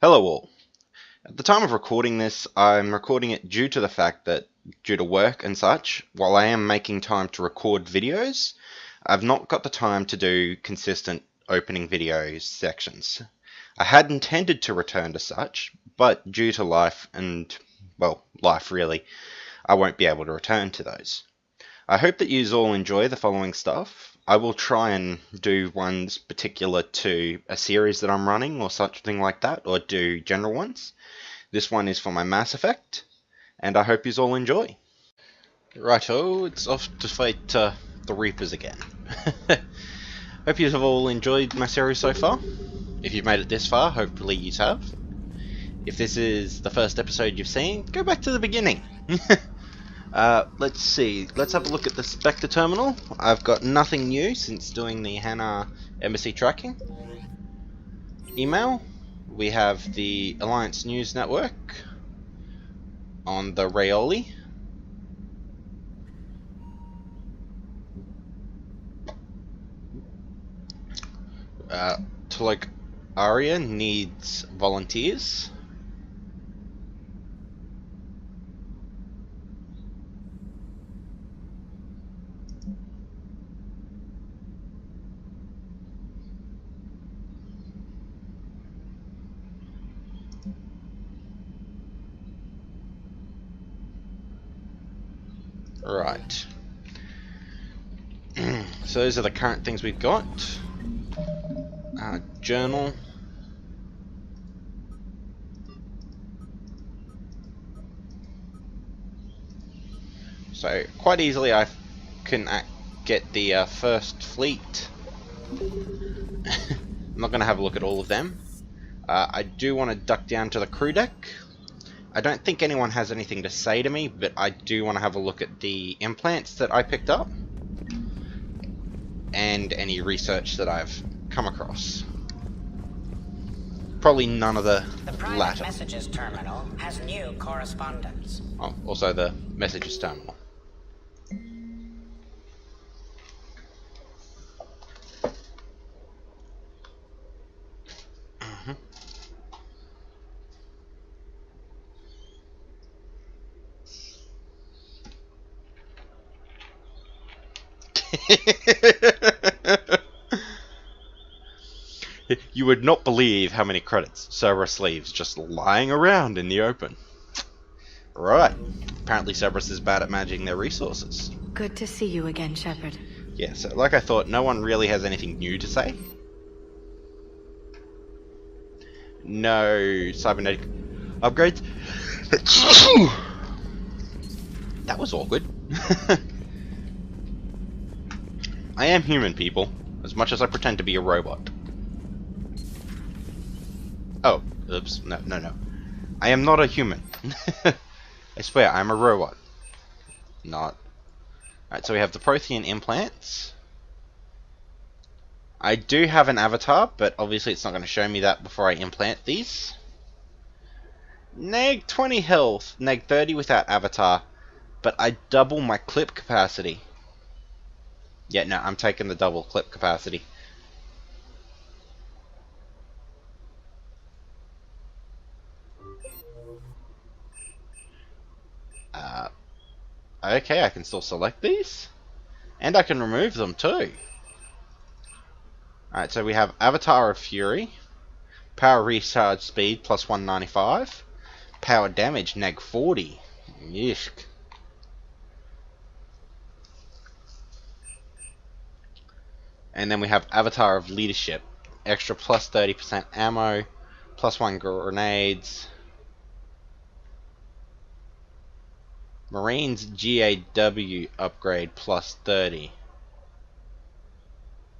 Hello all. At the time of recording this, I'm recording it due to the fact that, due to work and such, while I am making time to record videos, I've not got the time to do consistent opening video sections. I had intended to return to such, but due to life and, well, life really, I won't be able to return to those. I hope that you all enjoy the following stuff. I will try and do ones particular to a series that I'm running or something like that, or do general ones. This one is for my Mass Effect, and I hope you all enjoy. Righto, it's off to fight the Reapers again. Hope you have all enjoyed my series so far. If you've made it this far, hopefully you have. If this is the first episode you've seen, go back to the beginning. Let's see, let's have a look at the Spectre terminal. I've got nothing new since doing the Hannah embassy tracking. Email, we have the Alliance News Network on the Rayoli. Tulok Aria needs volunteers. Right. So those are the current things we've got. Journal. So quite easily I can get the first fleet. I'm not going to have a look at all of them. I do want to duck down to the crew deck. I don't think anyone has anything to say to me, but I do want to have a look at the implants that I picked up and any research that I've come across. Probably none of the private latter. Messages terminal has new correspondence. Oh, also the messages terminal. You would not believe how many credits Cerberus leaves just lying around in the open. Right. Apparently Cerberus is bad at managing their resources. Good to see you again, Shepard. Yeah, so like I thought, no one really has anything new to say. No cybernetic upgrades. That was awkward. I am human, people, as much as I pretend to be a robot. Oh, oops, no. I am not a human. I swear, I'm a robot. Not. Alright, so we have the Prothean implants. I do have an avatar, but obviously it's not going to show me that before I implant these. Neg 20 health, neg 30 without avatar, but I double my clip capacity. Yeah, no, I'm taking the double clip capacity. Okay, I can still select these. And I can remove them too. Alright, so we have Avatar of Fury. Power recharge speed plus 195. Power damage neg 40. Yishk. And then we have Avatar of Leadership. Extra plus 30% ammo. Plus 1 grenades. Marines GAW upgrade plus 30.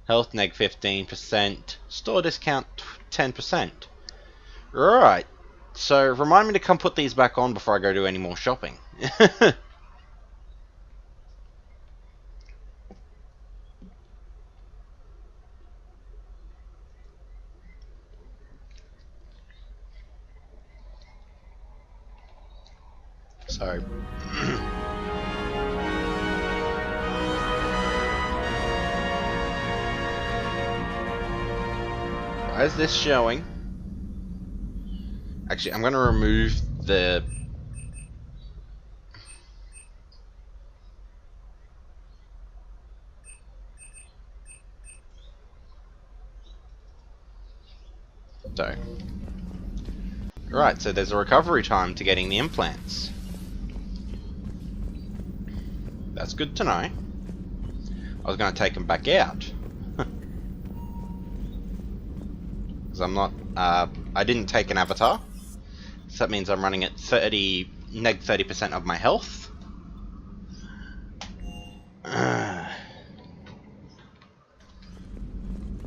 Health neg 15%. Store discount 10%. Right. So remind me to come put these back on before I go do any more shopping. So why is this showing? Actually, I'm going to remove the... So. Right, so there's a recovery time to getting the implants. That's good to know. I was going to take them back out. Because I'm not... I didn't take an avatar. So that means I'm running at neg 30% of my health. I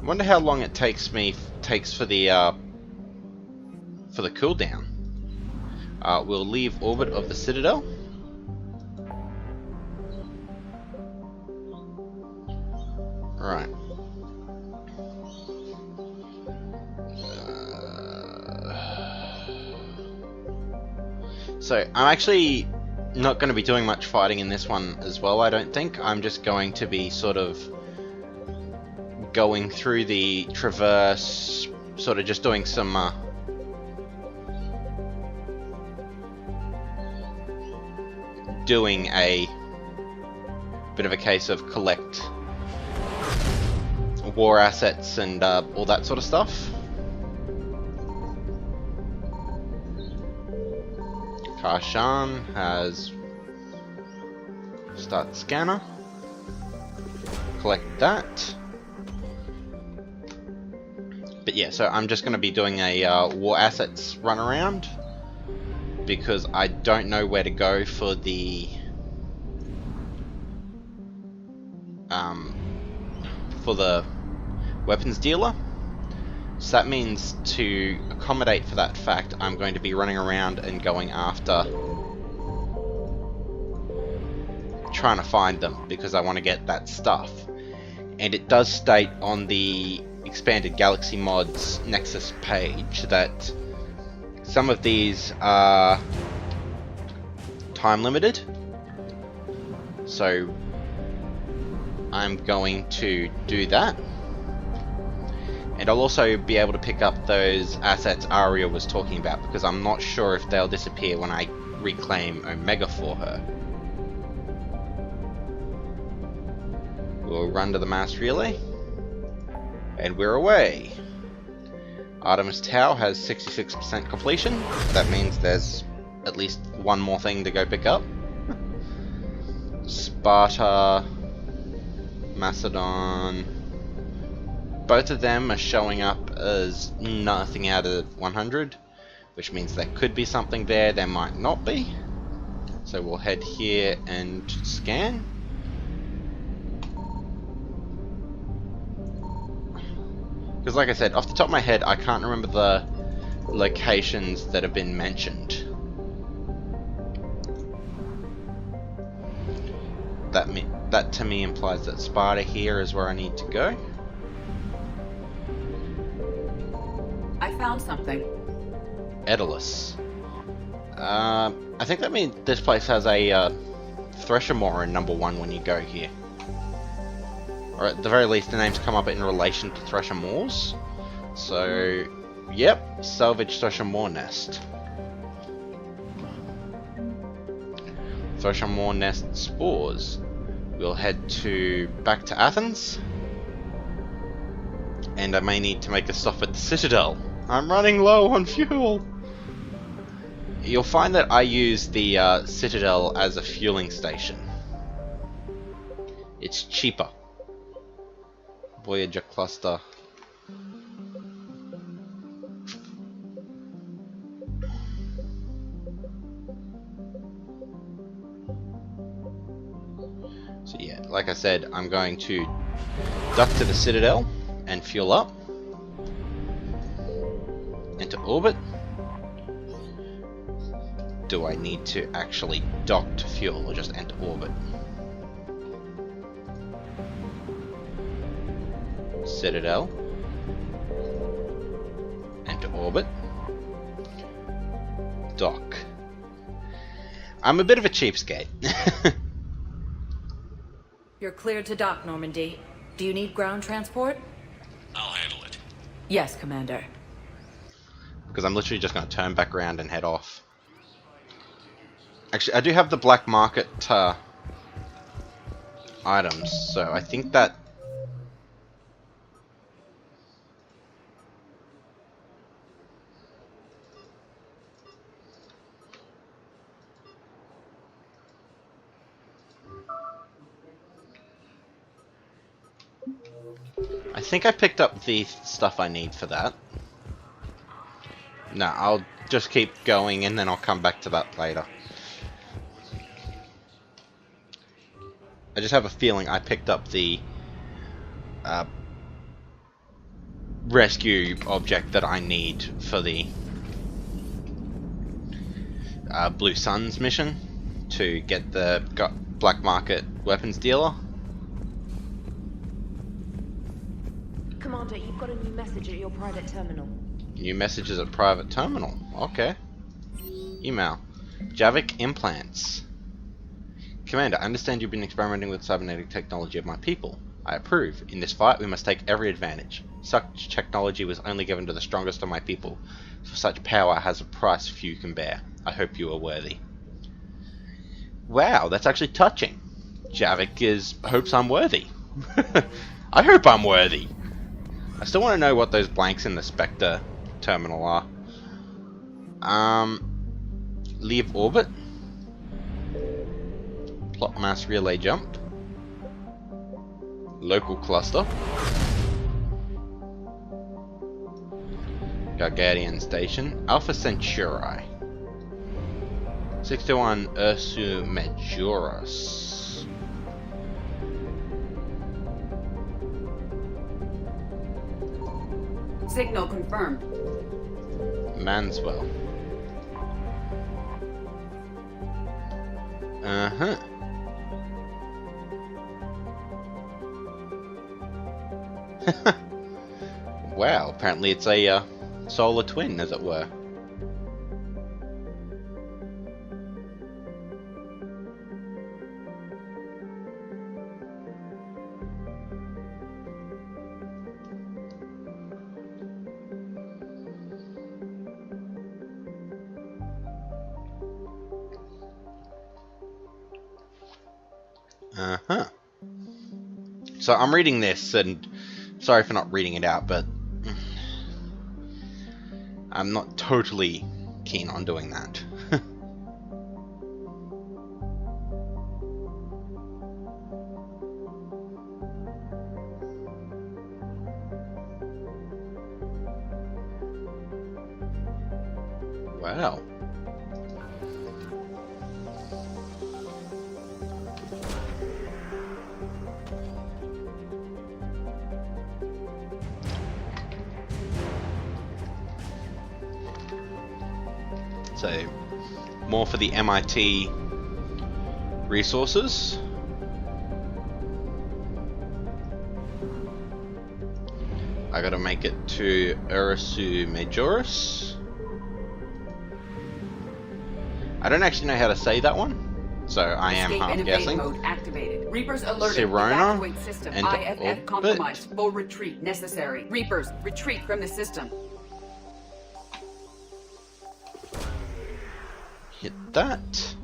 wonder how long it takes for the cooldown. We'll leave orbit of the Citadel. Right. So I'm actually not going to be doing much fighting in this one as well, I don't think. I'm just going to be sort of going through the traverse, sort of just doing some doing a bit of a case of collect war assets and all that sort of stuff. Karshan has start scanner. Collect that. But yeah, so I'm just going to be doing a war assets run around because I don't know where to go for the weapons dealer. So that means to accommodate for that fact, I'm going to be running around and going after trying to find them because I want to get that stuff. And it does state on the Expanded Galaxy Mods Nexus page that some of these are time limited. So I'm going to do that. And I'll also be able to pick up those assets Aria was talking about because I'm not sure if they'll disappear when I reclaim Omega for her. We'll run to the mass relay. And we're away. Artemis Tau has 66% completion. That means there's at least one more thing to go pick up. Sparta, Macedon. Both of them are showing up as nothing out of 100, which means there could be something there, there might not be. So we'll head here and scan. Because like I said, off the top of my head, I can't remember the locations that have been mentioned. That to me implies that Sparta here is where I need to go. I found something. Edalus. I think that means this place has a Thresher Moor in number 1 when you go here. Or at the very least, the names come up in relation to Thresher Moors. So, yep, salvage Thresher Moor nest. Thresher Moor nest spores. We'll head back to Athens. And I may need to make a stop at the Citadel. I'm running low on fuel! You'll find that I use the Citadel as a fueling station. It's cheaper. Voyager cluster. So yeah, like I said, I'm going to duck to the Citadel and fuel up. Into orbit. Do I need to actually dock to fuel or just enter orbit? Citadel. Enter orbit. Dock. I'm a bit of a cheapskate. You're cleared to dock, Normandy. Do you need ground transport? I'll handle it. Yes, Commander. because I'm literally just going to turn back around and head off. Actually, I do have the black market items, so I think that... I think I picked up the stuff I need for that. No, I'll just keep going and then I'll come back to that later. I just have a feeling I picked up the rescue object that I need for the Blue Suns mission to get the black market weapons dealer. Commander, you've got a new message at your private terminal. New messages at private terminal. Okay. Email. Javik implants. Commander, I understand you've been experimenting with cybernetic technology of my people. I approve. In this fight, we must take every advantage. Such technology was only given to the strongest of my people. For such power has a price few can bear. I hope you are worthy. Wow, that's actually touching. Javik hopes I'm worthy. I hope I'm worthy. I still want to know what those blanks in the Spectre terminal are. Leave orbit. Plot mass relay jumped. Local cluster. Gargadian station. Alpha Centauri. 61 Ursu Majoris. Signal confirmed. Manswell. Uh-huh. Wow, apparently it's a solar twin, as it were. Uh-huh. So I'm reading this, and sorry for not reading it out, but I'm not totally keen on doing that. Wow. So, more for the MIT resources. I gotta make it to Ursu Majoris. I don't actually know how to say that one, so I am Escape guessing. mode activated. Reapers alerted. Sirona, Evacuate system. enter IFF orbit. compromised. Full retreat necessary. Reapers, retreat from the system. Hit that.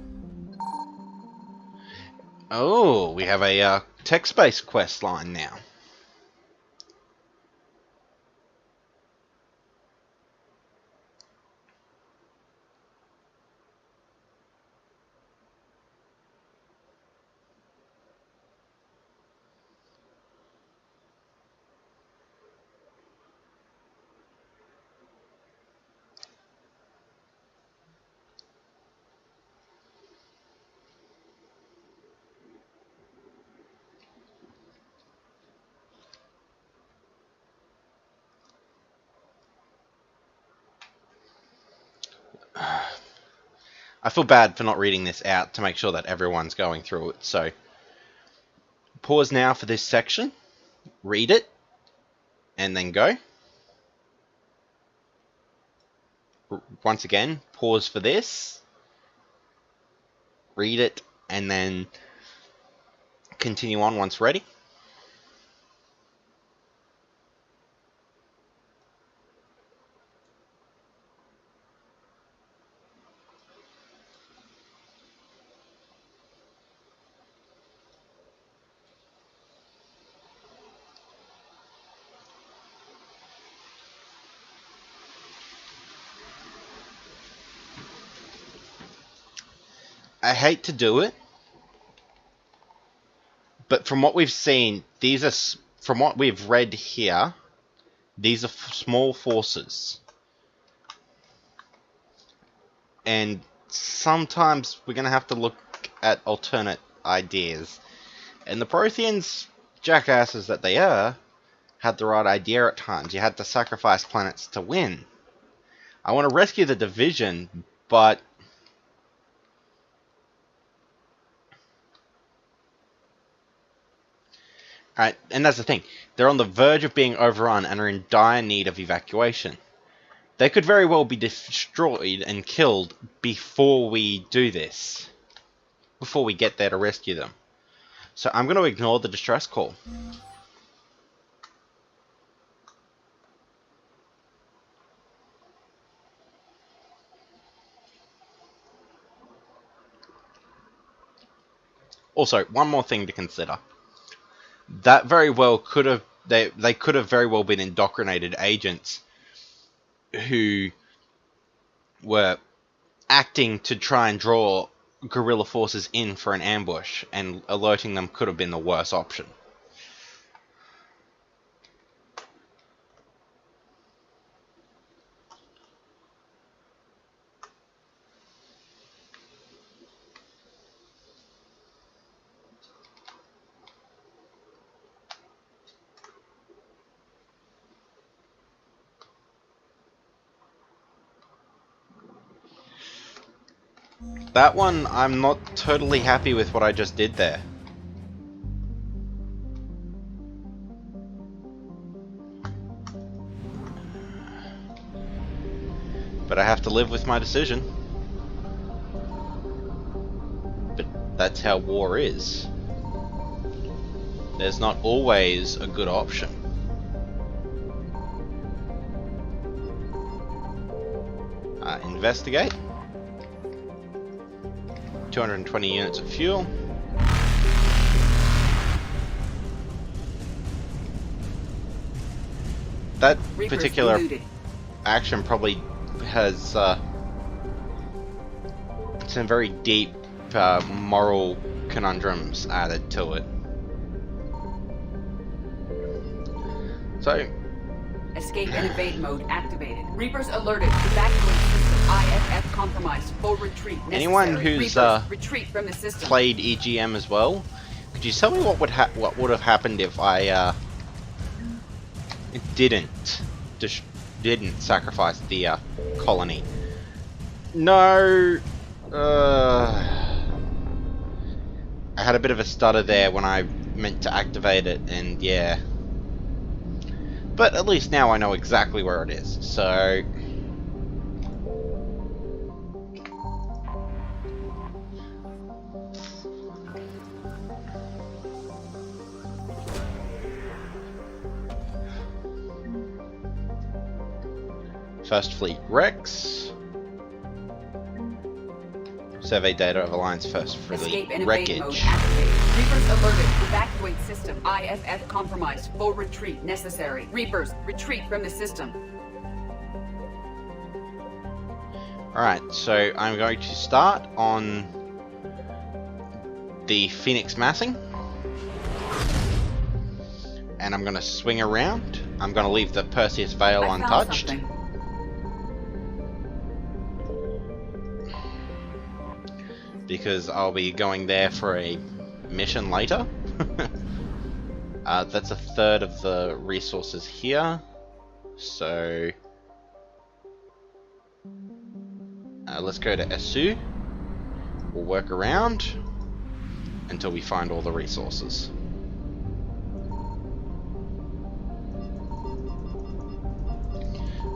Oh, we have a text-based quest line now. I feel bad for not reading this out to make sure that everyone's going through it, so pause now for this section, read it, and then go. Once again, pause for this, read it, and then continue on once ready. I hate to do it, but from what we've seen, from what we've read here, these are small forces. And sometimes we're going to have to look at alternate ideas. And the Protheans, jackasses that they are, had the right idea at times. You had to sacrifice planets to win. I want to rescue the division, but alright, and that's the thing. They're on the verge of being overrun and are in dire need of evacuation. They could very well be destroyed and killed before we do this. Before we get there to rescue them. So I'm going to ignore the distress call. Also, one more thing to consider. That very well could have... They could have very well been indoctrinated agents who were acting to try and draw guerrilla forces in for an ambush, and alerting them could have been the worst option. That one, I'm not totally happy with what I just did there. But I have to live with my decision. But that's how war is. There's not always a good option. Investigate. 220 units of fuel. That Reapers particular eluded. action probably has some very deep moral conundrums added to it. So, Escape and evade mode activated. Reapers alerted. Evacuate system. IFF compromised. Full retreat necessary. anyone who's Reapers, retreat from the system. played EGM as well, could you tell me what would have happened if I didn't sacrifice the colony? No. I had a bit of a stutter there when I meant to activate it, and yeah. But at least now I know exactly where it is, so... First Fleet Rex. Survey data of Alliance First Fleet Escape and evade mode wreckage. activated. Reapers alerted. Evacuate system. IFF compromised. Full retreat necessary. Reapers, retreat from the system. Alright, so I'm going to start on the Phoenix massing. And I'm going to swing around. I'm going to leave the Perseus Veil I found untouched. something. Because I'll be going there for a mission later. That's a third of the resources here. So... let's go to Esu. We'll work around until we find all the resources.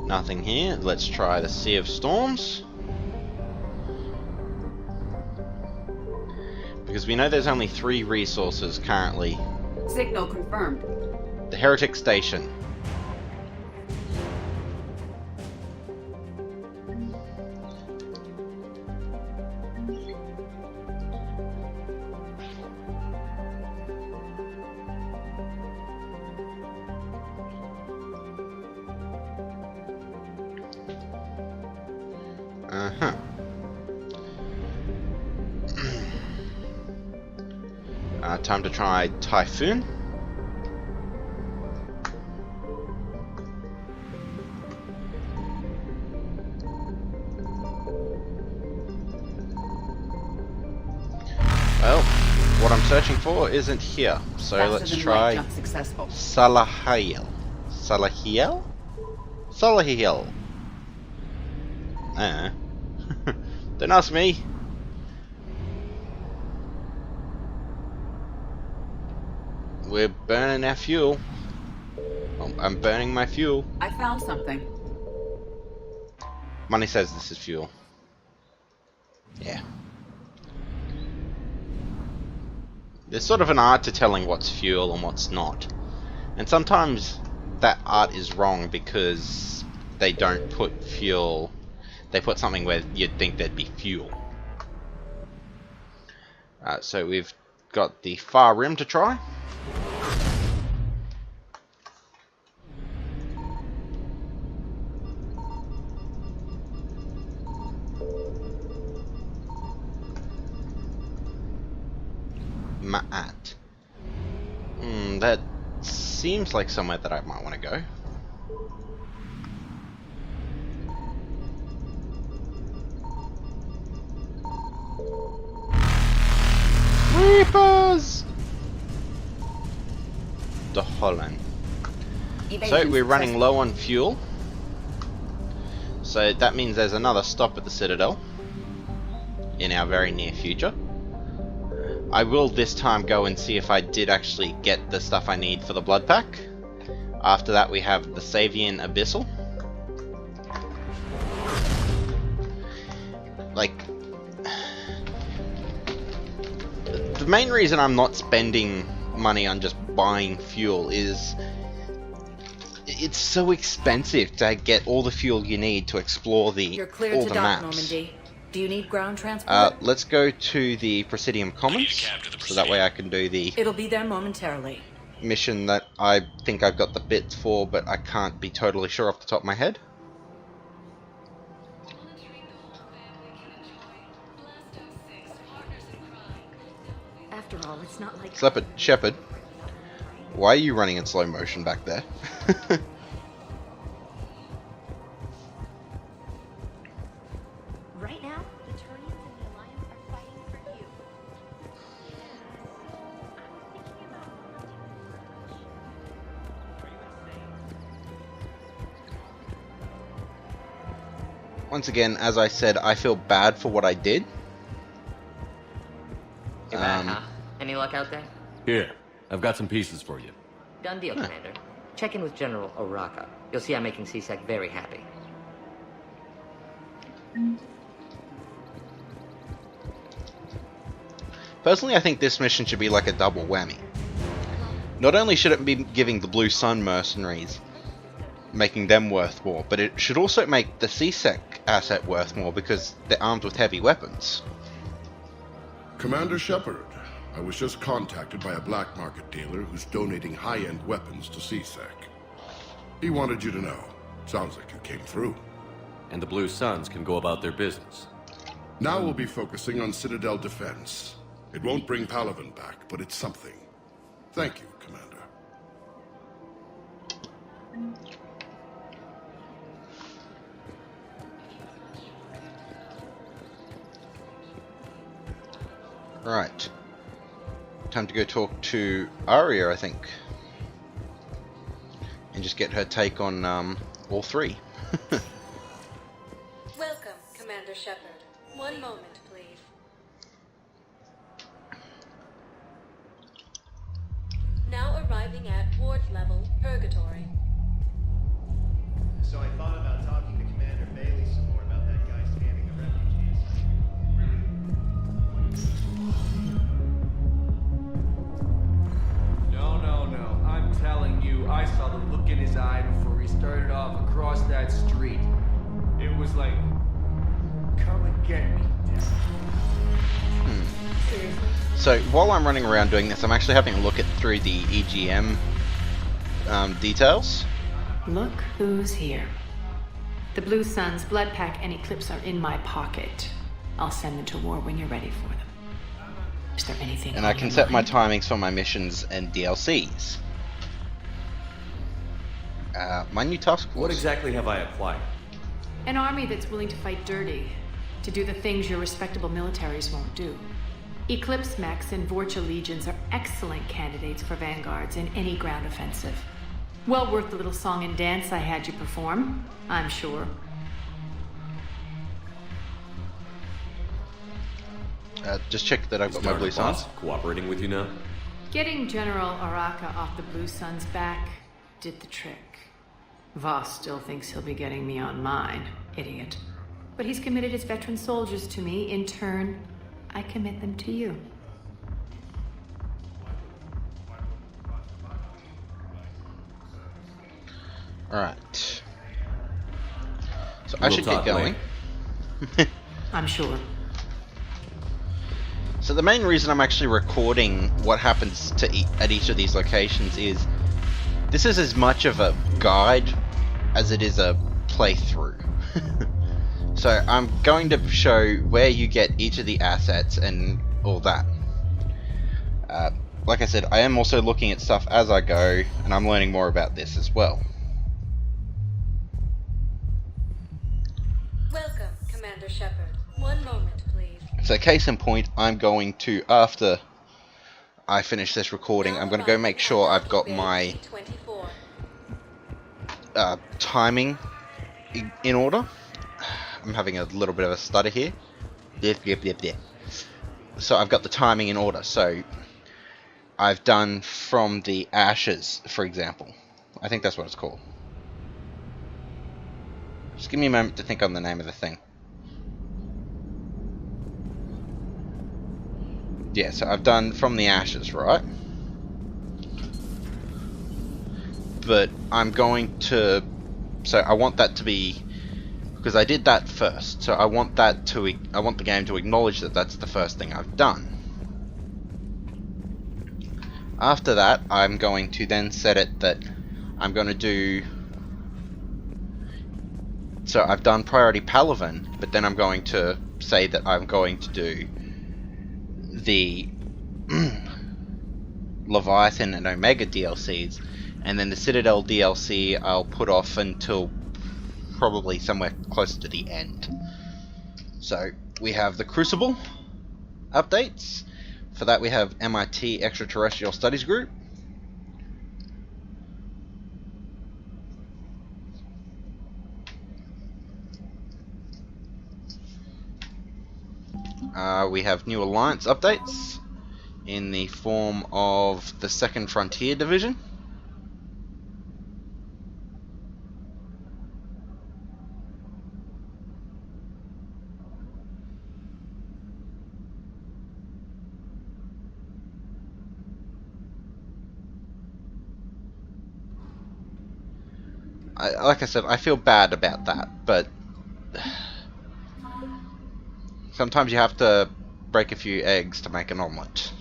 Nothing here. Let's try the Sea of Storms. Because we know there's only 3 resources currently. Signal confirmed. The Heretic Station. Time to try Typhoon. Well, what I'm searching for isn't here, so let's try Salahiel. Salahiel? Salahiel. Don't ask me. We're burning our fuel. Oh, I'm burning my fuel. I found something. Money says this is fuel. Yeah. There's sort of an art to telling what's fuel and what's not. And sometimes that art is wrong because they don't put fuel. They put something where you'd think there'd be fuel. So we've got the far rim to try. Ma'at. That seems like somewhere that I might want to go. Reapers! The Holland. So we're running low on fuel. So that means there's another stop at the Citadel in our very near future. I will this time go and see if I did actually get the stuff I need for the blood pack. After that we have the Savian Abyssal. Like, the main reason I'm not spending money on just buying fuel is it's so expensive to get all the fuel you need to explore all the maps. Normandy. Do you need ground transport? Let's go to the Presidium Commons, so that way I can do the It'll be there momentarily. mission that I think I've got the bits for, but I can't be totally sure off the top of my head. After all, it's not like Shepard, why are you running in slow motion back there? Right now, the Turians and the Alliance are fighting for you. I'm thinking about Once again, as I said, I feel bad for what I did. Too bad, huh? Any luck out there? Here, I've got some pieces for you. Done deal, Commander. Check in with General Oraka. You'll see I'm making C-Sec very happy. Personally, I think this mission should be like a double whammy. Not only should it be giving the Blue Sun mercenaries, making them worth more, but it should also make the CSEC asset worth more because they're armed with heavy weapons. Commander Shepard, I was just contacted by a black market dealer who's donating high-end weapons to CSEC. He wanted you to know. Sounds like you came through. And the Blue Suns can go about their business. Now we'll be focusing on Citadel defense. It won't bring p11 back, but it's something. Thank you, Commander. Right. Time to go talk to Arya, I think. And just get her take on all three. Welcome, Commander Shepard. One moment, please. Now arriving at ward level Purgatory. So I thought about talking to Commander Bailey some more about that guy scamming the refugees. No. I'm telling you, I saw the look in his eye before he started off across that street. It was like, come and get me, Dad. So while I'm running around doing this, I'm actually having a look through the EGM details. Look who's here. The Blue Suns, Blood Pack, and Eclipse are in my pocket. I'll send them to war when you're ready for them. Is there anything And on I can your set my mind? timings for my missions and DLCs. My new task force. What exactly have I acquired? An army that's willing to fight dirty, to do the things your respectable militaries won't do. Eclipse mechs and Vorcha legions are excellent candidates for vanguards in any ground offensive. Well worth the little song and dance I had you perform, I'm sure. Just check that I've got my blue suns. Cooperating with you now? Getting General Araka off the Blue Sun's back did the trick. Voss still thinks he'll be getting me on mine, idiot. But he's committed his veteran soldiers to me. In turn, I commit them to you. Alright. So I should get going. I'm sure. So the main reason I'm actually recording what happens to at each of these locations is this is as much of a guide as it is a playthrough. So I'm going to show where you get each of the assets and all that. Like I said, I am also looking at stuff as I go, and I'm learning more about this as well. Welcome, Commander Shepard. One moment, please. So case in point, I'm going to, after I finish this recording, I'm going to go make sure I've got my timing in order. I'm having a little bit of a stutter here. So I've got the timing in order. So I've done from the ashes, for example. I think that's what it's called. Just give me a moment to think on the name of the thing. Yeah, so I've done from the ashes, right? But I'm going to... So I want that to be... Because I did that first, so I want that to... I want the game to acknowledge that that's the first thing I've done. After that, I'm going to then set it that I'm going to do... So I've done priority p11, but then I'm going to say that I'm going to do the Leviathan and Omega DLCs, and then the Citadel DLC I'll put off until probably somewhere closer to the end. So we have the Crucible updates. For that we have MIT Extraterrestrial Studies Group. We have new Alliance updates in the form of the Second Frontier Division. Like I said, I feel bad about that, but sometimes you have to break a few eggs to make an omelette.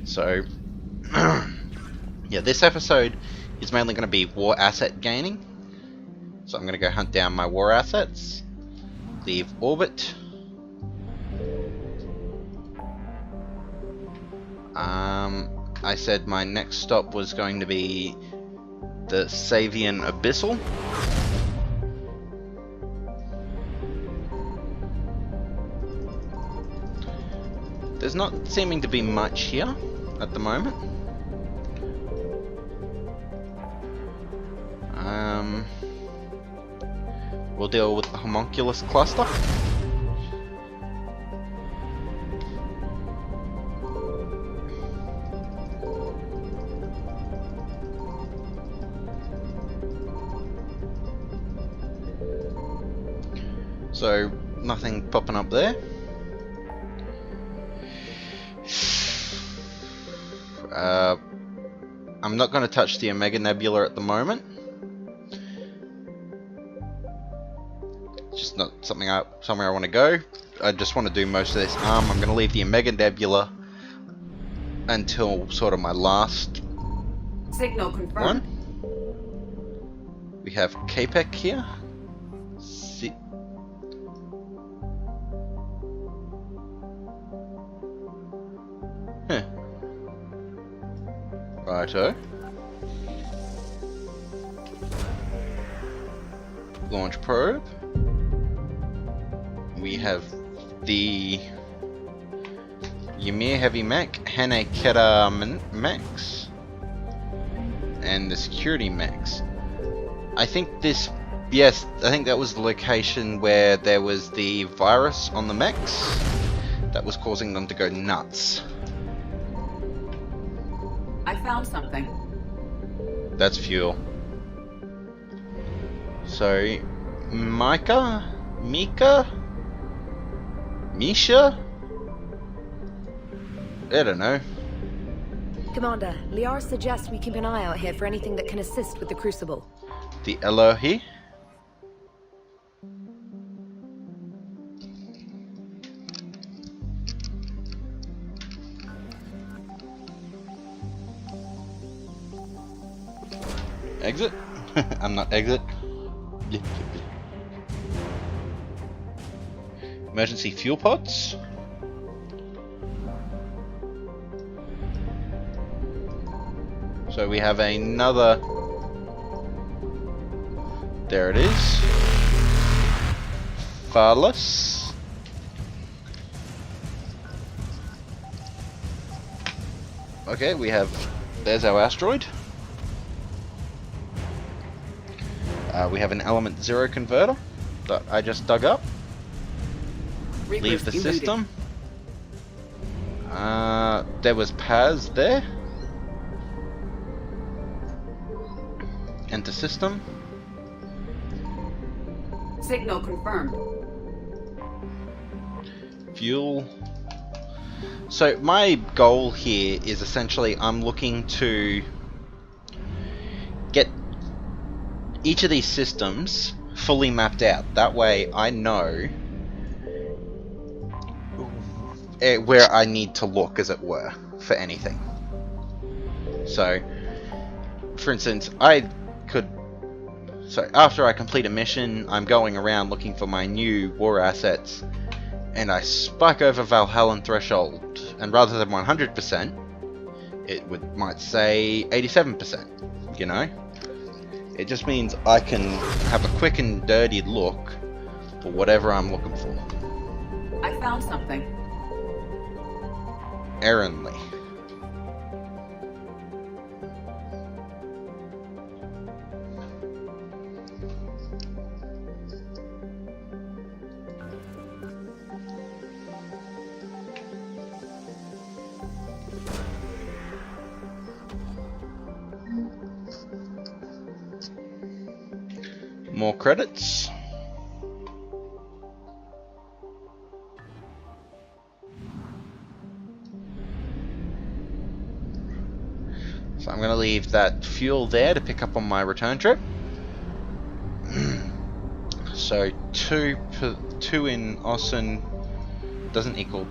So, yeah, this episode is mainly going to be war asset gaining. So I'm going to go hunt down my war assets. Leave orbit. I said my next stop was going to be the Savian Abyssal. There's not seeming to be much here at the moment. We'll deal with the homunculus cluster. So, nothing popping up there. I'm not going to touch the Omega Nebula at the moment. Just not something somewhere I want to go. I just want to do most of this arm. I'm going to leave the Omega Nebula until sort of my last Signal confirmed. We have Capec here. Righto. Launch probe. We have the Ymir Heavy Mech, Hane Keta mechs, and the security mechs. I think this, yes, I think that was the location where there was the virus on the mechs that was causing them to go nuts. I found something. That's fuel. So, Misha? I don't know. Commander, Liara suggests we keep an eye out here for anything that can assist with the Crucible. The Elohi. Exit? I'm not exit. Emergency fuel pods. So we have another. There it is. Phallus. Okay, we have. There's our asteroid. We have an element 0 converter that I just dug up. Leave the system. There was Paz there. Enter system. Signal confirmed. Fuel. So my goal here is essentially I'm looking to get each of these systems fully mapped out. That way I know where I need to look, as it were, for anything. So, for instance, after I complete a mission, I'm going around looking for my new war assets, and I spike over Valhallan threshold, and rather than 100%, it might say 87%, you know? It just means I can have a quick and dirty look for whatever I'm looking for. I found something. Errandly. More credits. So I'm going to leave that fuel there to pick up on my return trip. So 2 in Ossen doesn't equal.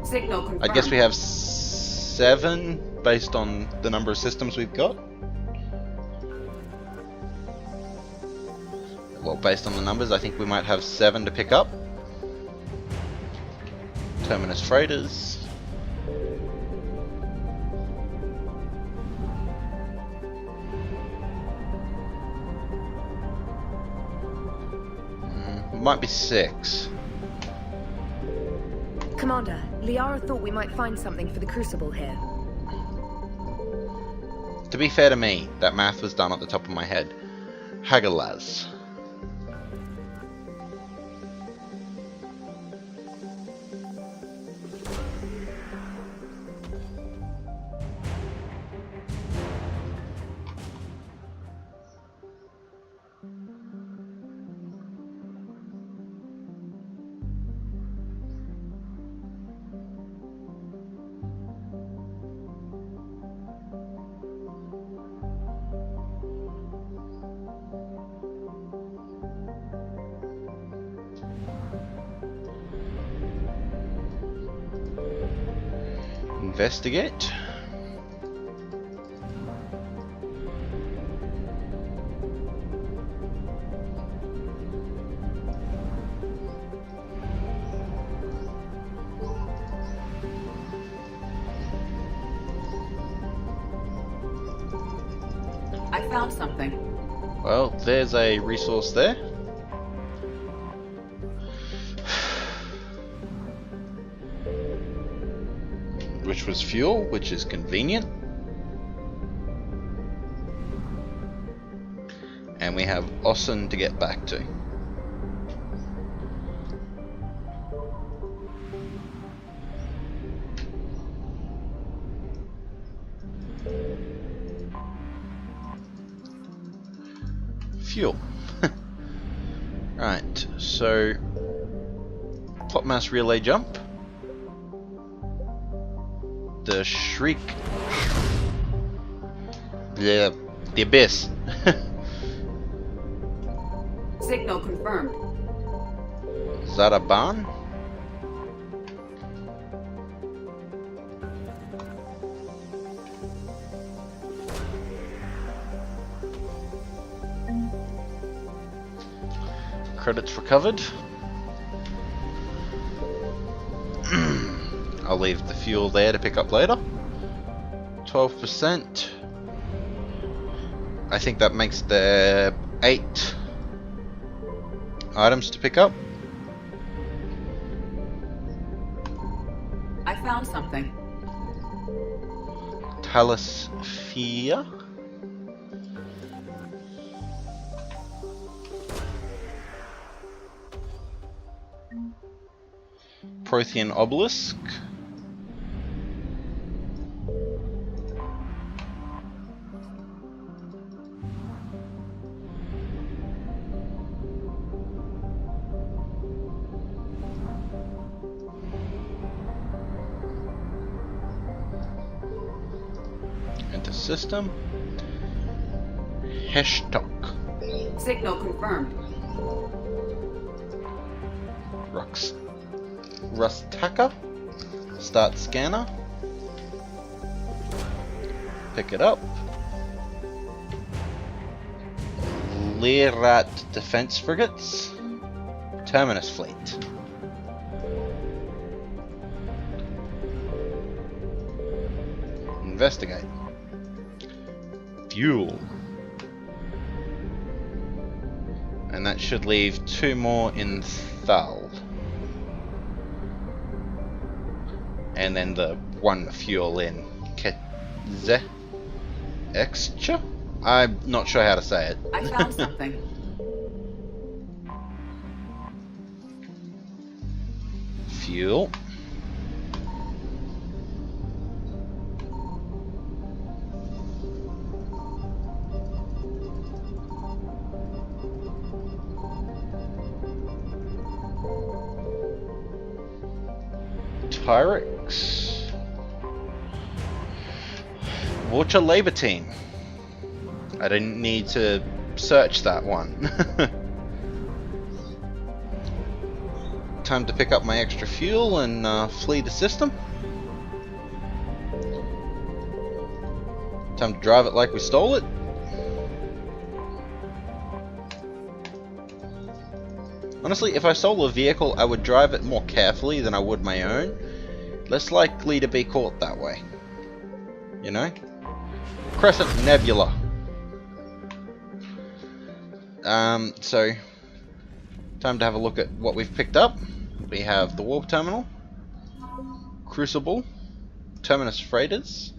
Signal confirmed. I guess we have 7 based on the number of systems we've got. Well, based on the numbers, I think we might have 7 to pick up. Terminus freighters. Might be 6. Commander, Liara thought we might find something for the Crucible here. To be fair to me, that math was done at the top of my head. Hagalaz. Investigate. found something. Well, there's a resource there. Which was fuel, which is convenient. And we have Ossen to get back to. Fuel. Right, so plot mass relay jump. The shriek. The abyss. Signal confirmed. Zaraban. Credits recovered. I'll leave the fuel there to pick up later. 12%. I think that makes there 8 items to pick up. I found something. Talisphere. Prothean obelisk. Enter system. Heshtok. Signal confirmed. Rustaka. Start scanner. Pick it up. Lirat defense frigates. Terminus fleet. Investigate. Fuel. And that should leave 2 more in Thal. And then the 1 fuel in Ketze Extra? I'm not sure how to say it. I found something. Fuel. Pyrex. Vulture Labor Team. I didn't need to search that one. Time to pick up my extra fuel and flee the system. Time to drive it like we stole it. Honestly, if I stole a vehicle, I would drive it more carefully than I would my own. Less likely to be caught that way. You know? Crescent Nebula. So time to have a look at what we've picked up. We have the warp terminal, Crucible, Terminus freighters,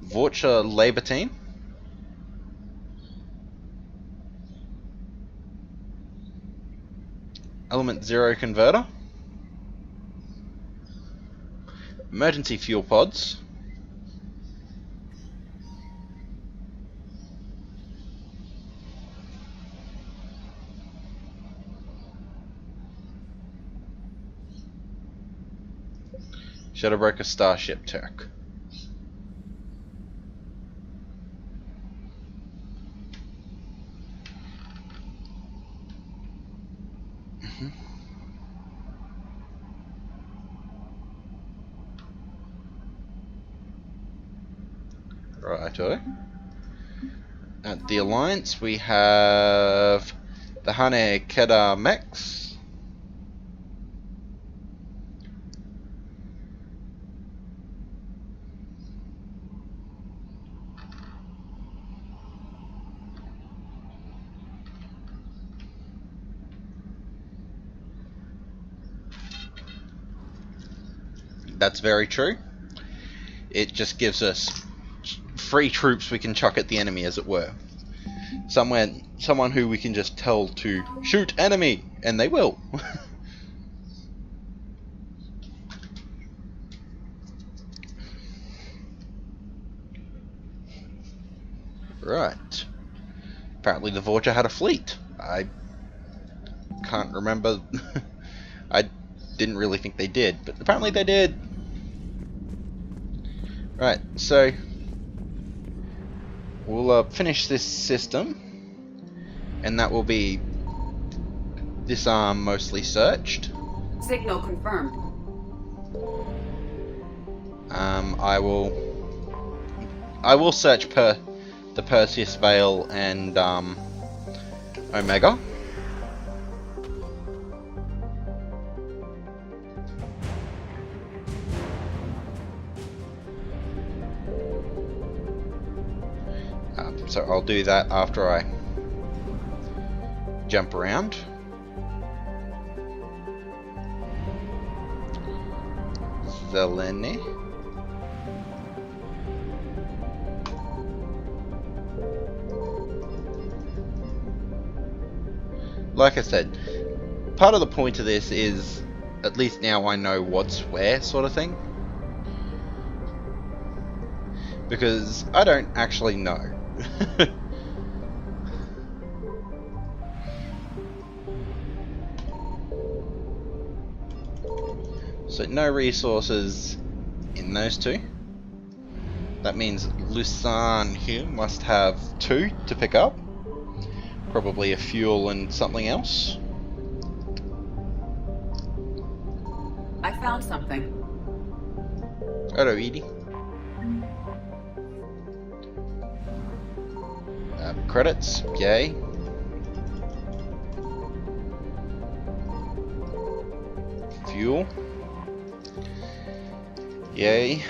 Vulture Labor Team, Element Zero converter, emergency fuel pods, Shadowbreaker Starship Turk. Righto. At the Alliance we have the Hane Kedar mechs. That's very true. It just gives us free troops we can chuck at the enemy, as it were. Someone who we can just tell to shoot enemy, and they will. Right. Apparently the Vorcha had a fleet. I can't remember. I didn't really think they did, but apparently they did. Right, so we'll finish this system, and that will be this arm mostly searched. Signal confirmed. I will search the Perseus Veil and Omega. So I'll do that after I jump around. Zelene. Like I said, part of the point of this is, at least now I know what's where, sort of thing. Because I don't actually know. So no resources in those two. That means Lusan here must have 2 to pick up. Probably a fuel and something else. I found something. Hello, Edie. Credits, yay. Fuel, yay.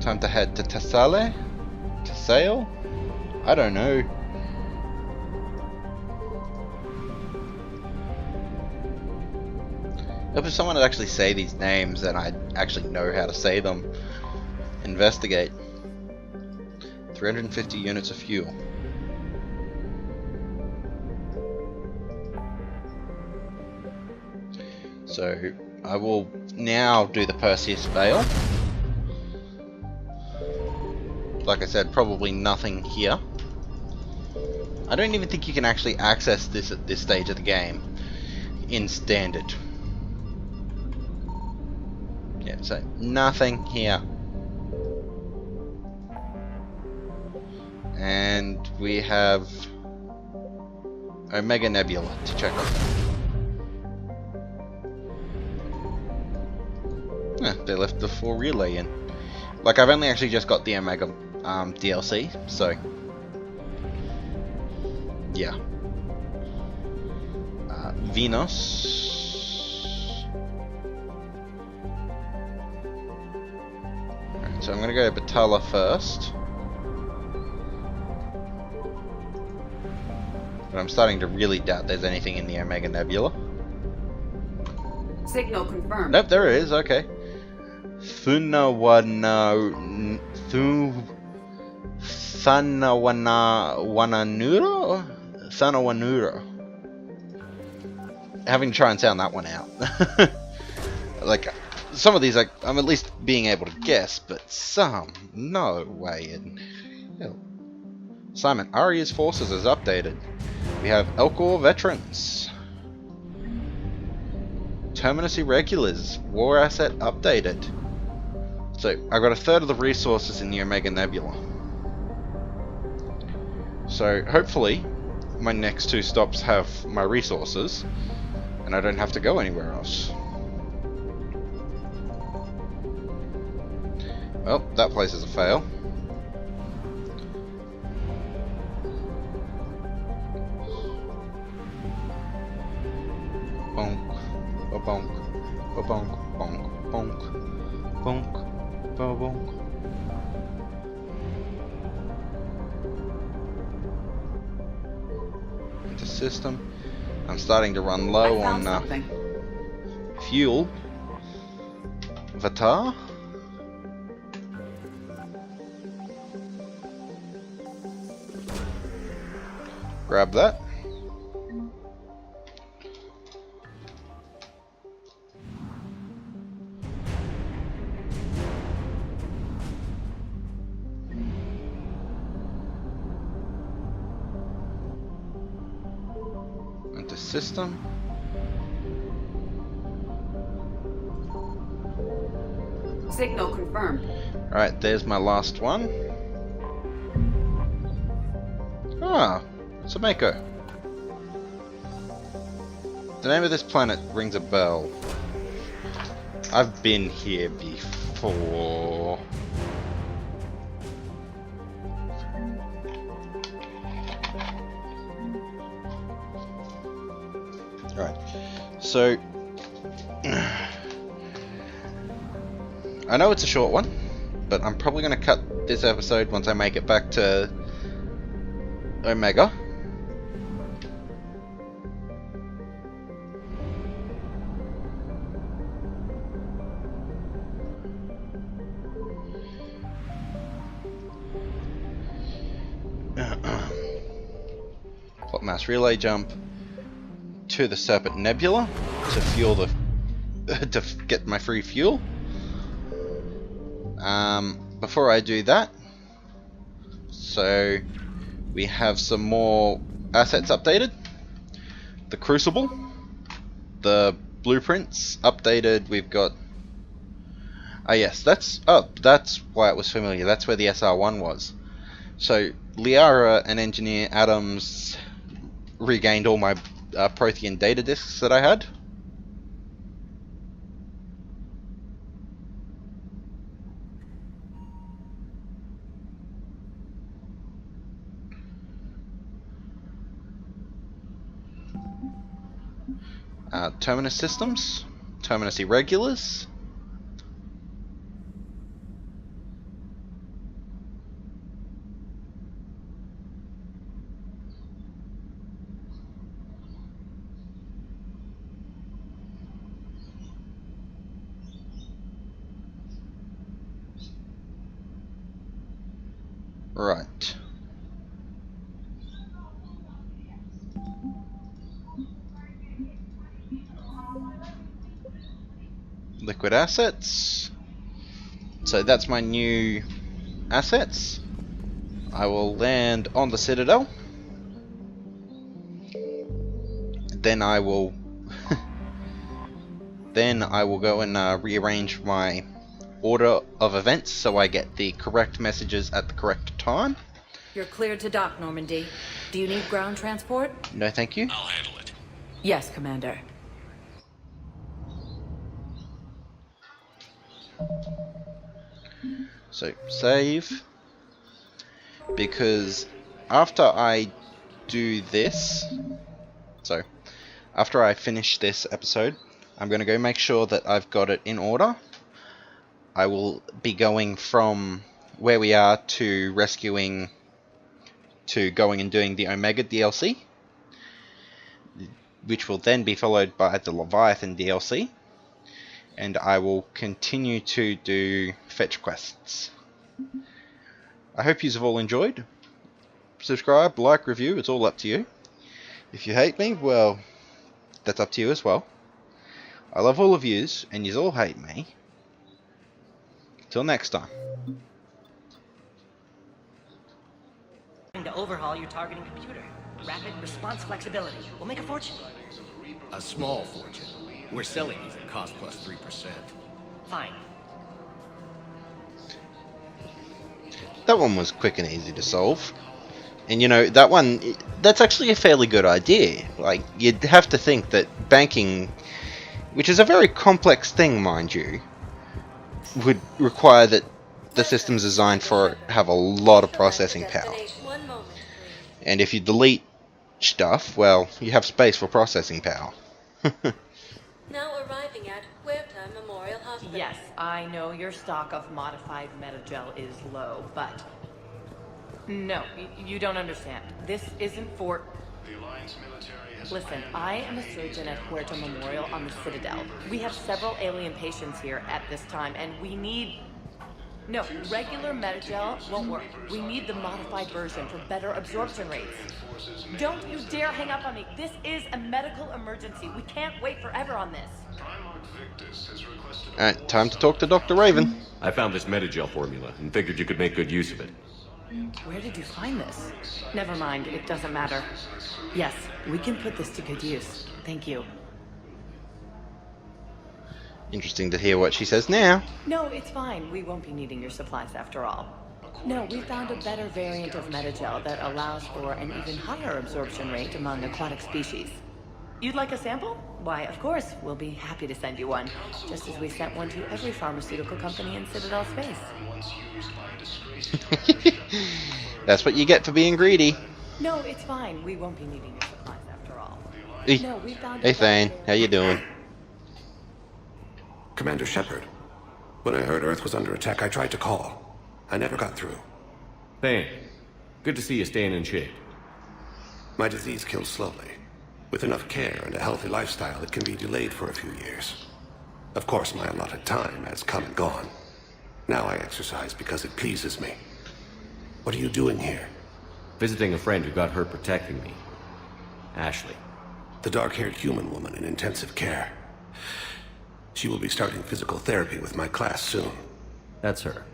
Time to head to Tassale? Tassale? I don't know. If someone would actually say these names, then I'd actually know how to say them. Investigate. 350 units of fuel. So I will now do the Perseus Veil. Like I said, probably nothing here. I don't even think you can actually access this at this stage of the game in standard. Yeah, so nothing here. And we have Omega Nebula to check on. They left the 4 relay in. Like, I've only actually just got the Omega DLC, so yeah. Venus. Alright, so I'm gonna go to Batala first. But I'm starting to really doubt there's anything in the Omega Nebula. Signal confirmed. Nope, there it is, okay. Thunawanura? Thunawanura? Having to try and sound that one out. Like, some of these I'm at least being able to guess, but some, no way in hell. Simon, Aria's forces is updated. We have Elcor veterans. Terminus irregulars. War asset updated. So I've got 1/3 of the resources in the Omega Nebula. So hopefully my next 2 stops have my resources and I don't have to go anywhere else. Well, that place is a fail. Bonk, bonk, bonk, bonk, bonk, bonk, bonk. Into system. I'm starting to run low on fuel. Vatar. Grab that. Into system. Signal confirmed. Alright, there's my last one. Ah, Sameko. The name of this planet rings a bell. I've been here before. Right, so I know it's a short one, but I'm probably going to cut this episode once I make it back to Omega. Plot mass relay jump to the Serpent Nebula to fuel the to get my free fuel. Before I do that, so we have some more assets updated. The Crucible, the blueprints updated. We've got yes, that's why it was familiar. That's where the SR1 was. So Liara and Engineer Adams regained all my Prothean data disks that I had. Terminus systems, Terminus irregulars. Right. Liquid assets. So that's my new assets. I will land on the Citadel. Then I will go and rearrange my order of events so I get the correct messages at the correct time. You're cleared to dock, Normandy. Do you need ground transport? No, thank you. I'll handle it. Yes, Commander. So save, because after I do this, so after I finish this episode, I'm going to go make sure that I've got it in order. I will be going from where we are to rescuing, to going and doing the Omega DLC, which will then be followed by the Leviathan DLC. And I will continue to do fetch quests. I hope you have all enjoyed. Subscribe, like, review, it's all up to you. If you hate me, well, that's up to you as well. I love all of yous, and yous all hate me. Till next time. To overhaul your targeting computer. Rapid response flexibility will make a fortune. A small fortune. We're selling these at cost plus 3%. Fine. That one was quick and easy to solve. And you know, that one, that's actually a fairly good idea. Like, you'd have to think that banking, which is a very complex thing, mind you, would require that the systems designed for it have a lot of processing power. And if you delete stuff, well, you have space for processing power. Now arriving at Huerta Memorial Hospital. Yes, I know your stock of modified metagel is low, but... No, you don't understand. This isn't for... The Alliance military Listen, I am a surgeon at Huerta Memorial on the Citadel. We have several alien patients here at this time, and we need... No, regular Metagel won't work. We need the modified version for better absorption rates. Don't you dare hang up on me. This is a medical emergency. We can't wait forever on this. Alright, time to talk to Dr. Raven. I found this Metagel formula and figured you could make good use of it. Where did you find this? Never mind, it doesn't matter. Yes, we can put this to good use. Thank you. Interesting to hear what she says now. No, it's fine. We won't be needing your supplies after all. No, we found a better variant of Metagel that allows for an even higher absorption rate among aquatic species. You'd like a sample? Why, of course, we'll be happy to send you one, just as we sent one to every pharmaceutical company in Citadel space. That's what you get for being greedy. No, it's fine. We won't be needing your supplies after all. Hey, No, we found hey Thane, how you doing? Commander Shepard. When I heard Earth was under attack, I tried to call. I never got through. Thane, good to see you staying in shape. My disease kills slowly. With enough care and a healthy lifestyle, it can be delayed for a few years. Of course, my allotted time has come and gone. Now I exercise because it pleases me. What are you doing here? Visiting a friend who got hurt protecting me. Ashley. The dark-haired human woman in intensive care. She will be starting physical therapy with my class soon. That's her.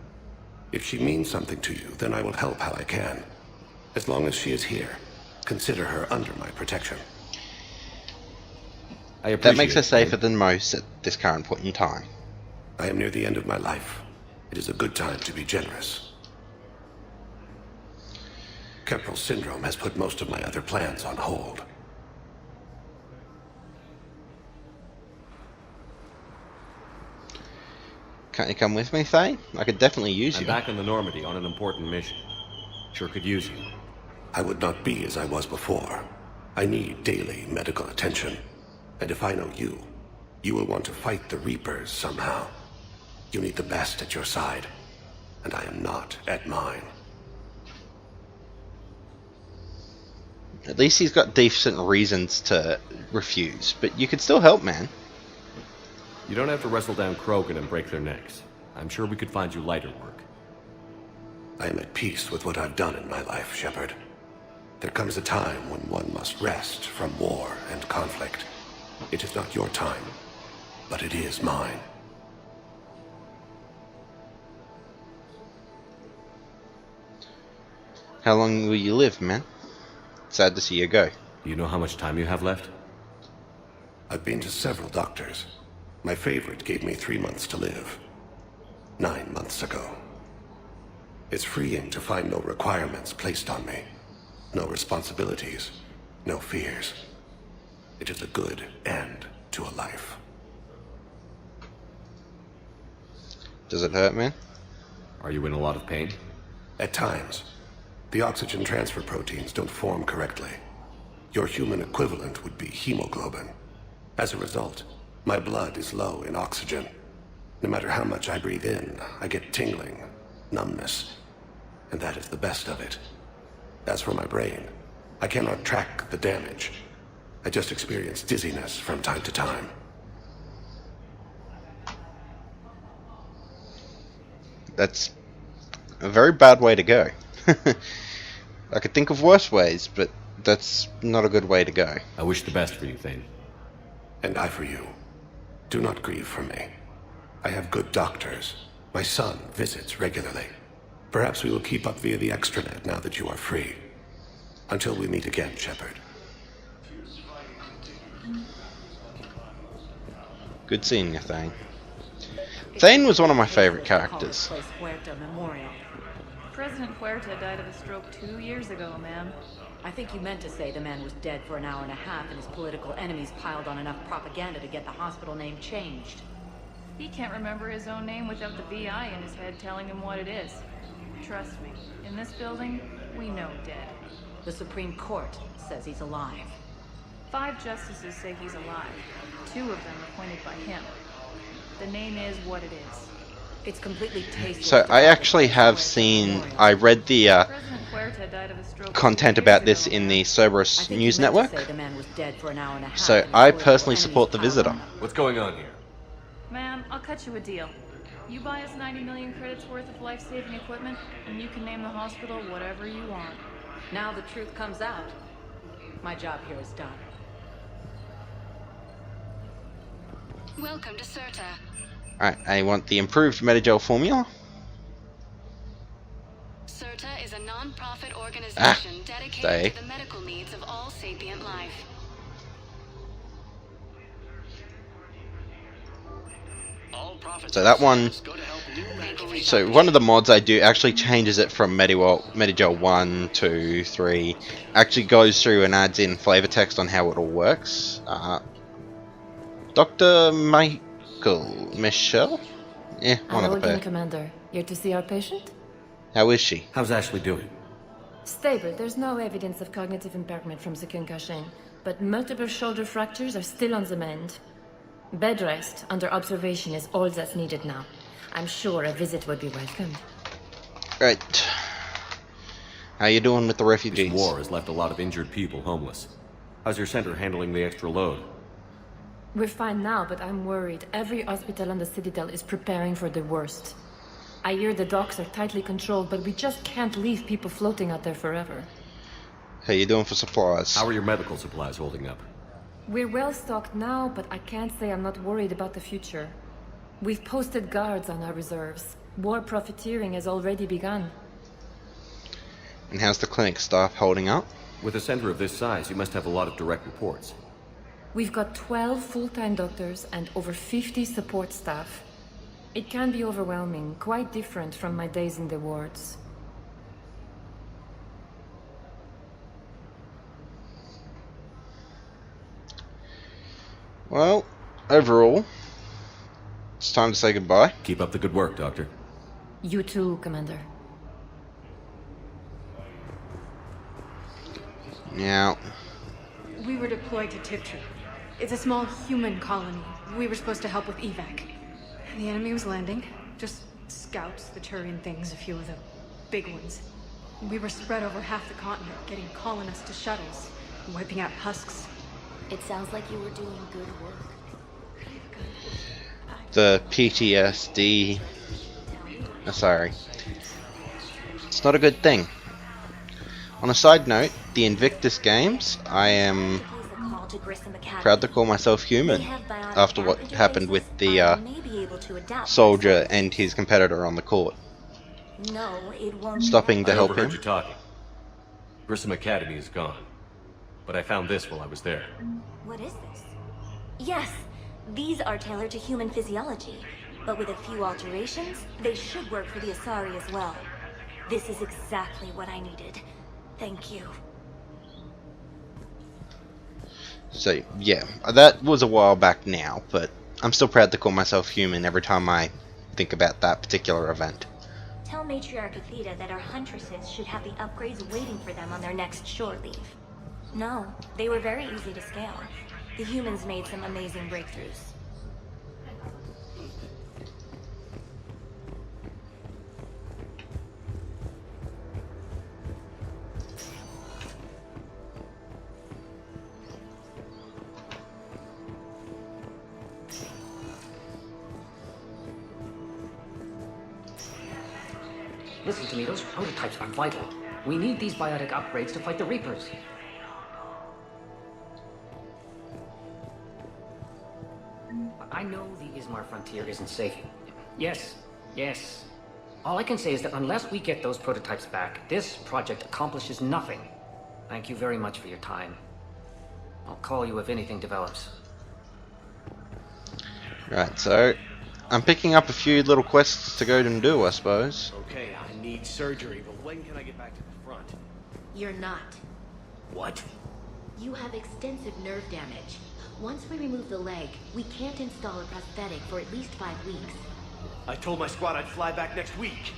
If she means something to you, then I will help how I can. As long as she is here, consider her under my protection. That makes her safer than most at this current point in time. I am near the end of my life. It is a good time to be generous. Kemperl syndrome has put most of my other plans on hold. Can't you come with me, Thane? I could definitely use you. I'm back in the Normandy on an important mission. Sure could use you. I would not be as I was before. I need daily medical attention. And if I know you, you will want to fight the Reapers somehow. You need the best at your side, and I am not at mine. At least he's got decent reasons to refuse, but you could still help, man. You don't have to wrestle down Krogan and break their necks. I'm sure we could find you lighter work. I am at peace with what I've done in my life, Shepard. There comes a time when one must rest from war and conflict. It is not your time, but it is mine. How long will you live, man? Sad to see you go. Do you know how much time you have left? I've been to several doctors. My favorite gave me 3 months to live. 9 months ago. It's freeing to find no requirements placed on me. No responsibilities. No fears. It is a good end to a life. Does it hurt, man? Are you in a lot of pain? At times. The oxygen transfer proteins don't form correctly. Your human equivalent would be hemoglobin. As a result, my blood is low in oxygen. No matter how much I breathe in, I get tingling, numbness, and that is the best of it. As for my brain, I cannot track the damage. I just experience dizziness from time to time. That's a very bad way to go. I could think of worse ways, but that's not a good way to go. I wish the best for you, Thane. And I for you. Do not grieve for me. I have good doctors. My son visits regularly. Perhaps we will keep up via the extranet now that you are free. Until we meet again, Shepard. Good seeing you, Thane. Thane was one of my favorite characters. President Huerta died of a stroke 2 years ago, ma'am. I think you meant to say the man was dead for an hour and a half and his political enemies piled on enough propaganda to get the hospital name changed. He can't remember his own name without the VI in his head telling him what it is. Trust me, in this building, we know dead. The Supreme Court says he's alive. 5 justices say he's alive. 2 of them appointed by him. The name is what it is. It's completely tasteless. So I actually have seen, I read the President Huerta died of a stroke content 2 years about this ago, in man. the Cerberus I think News you meant to Network. say the man was dead for an hour and a half So and his I political personally enemies support the piled Visitor. on him. What's going on here? Man, I'll cut you a deal. You buy us 90 million credits worth of life-saving equipment, and you can name the hospital whatever you want. Now the truth comes out. My job here is done. Welcome to Certa. Alright, I want the improved Medigel formula. Certa is a non-profit organization dedicated stay. to the medical needs of all sapient life. So that one, so one of the mods I do actually changes it from Medigel 1, 2, 3, actually goes through and adds in flavor text on how it all works. Dr. Michelle? Yeah, one of the pair. Commander. Here to see our patient? How is she? How's Ashley doing? Stable. There's no evidence of cognitive impairment from the concussion, but multiple shoulder fractures are still on the mend. Bed rest under observation is all that's needed now. I'm sure a visit would be welcomed. Right. How you doing with the refugees? This war has left a lot of injured people homeless. How's your center handling the extra load? We're fine now, but I'm worried. Every hospital on the Citadel is preparing for the worst. I hear the docks are tightly controlled, but we just can't leave people floating out there forever. How you doing for supplies? How are your medical supplies holding up? We're well stocked now, but I can't say I'm not worried about the future. We've posted guards on our reserves. War profiteering has already begun. And how's the clinic staff holding up? With a center of this size, you must have a lot of direct reports. We've got 12 full-time doctors and over 50 support staff. It can be overwhelming, quite different from my days in the wards. Well, overall, it's time to say goodbye. Keep up the good work, Doctor. You too, Commander. Now, We were deployed to Tiptree. It's a small human colony. We were supposed to help with evac. The enemy was landing. Just scouts, the Turian things, a few of the big ones. We were spread over half the continent, getting colonists to shuttles, wiping out husks. It sounds like you were doing good work. the PTSD. Sorry. It's not a good thing. On a side note, the Invictus games, I am proud to call myself human after what happened with the soldier and his competitor on the court. Stopping to help him. I overheard you talking. Grissom Academy is gone. But I found this while I was there. What is this? Yes, these are tailored to human physiology, but with a few alterations, they should work for the Asari as well. This is exactly what I needed. Thank you. So, yeah, that was a while back now, but I'm still proud to call myself human every time I think about that particular event. Tell Matriarch Athena that our huntresses should have the upgrades waiting for them on their next shore leave. No, they were very easy to scale. The humans made some amazing breakthroughs. Listen to me, those prototypes are vital. We need these biotic upgrades to fight the Reapers. I know the Ismar frontier isn't safe. Yes, yes. All I can say is that unless we get those prototypes back, this project accomplishes nothing. Thank you very much for your time. I'll call you if anything develops. Right, so I'm picking up a few little quests to go and do, I suppose. Okay, I need surgery, but when can I get back to the front? You're not. What? You have extensive nerve damage. Once we remove the leg, we can't install a prosthetic for at least 5 weeks. I told my squad I'd fly back next week.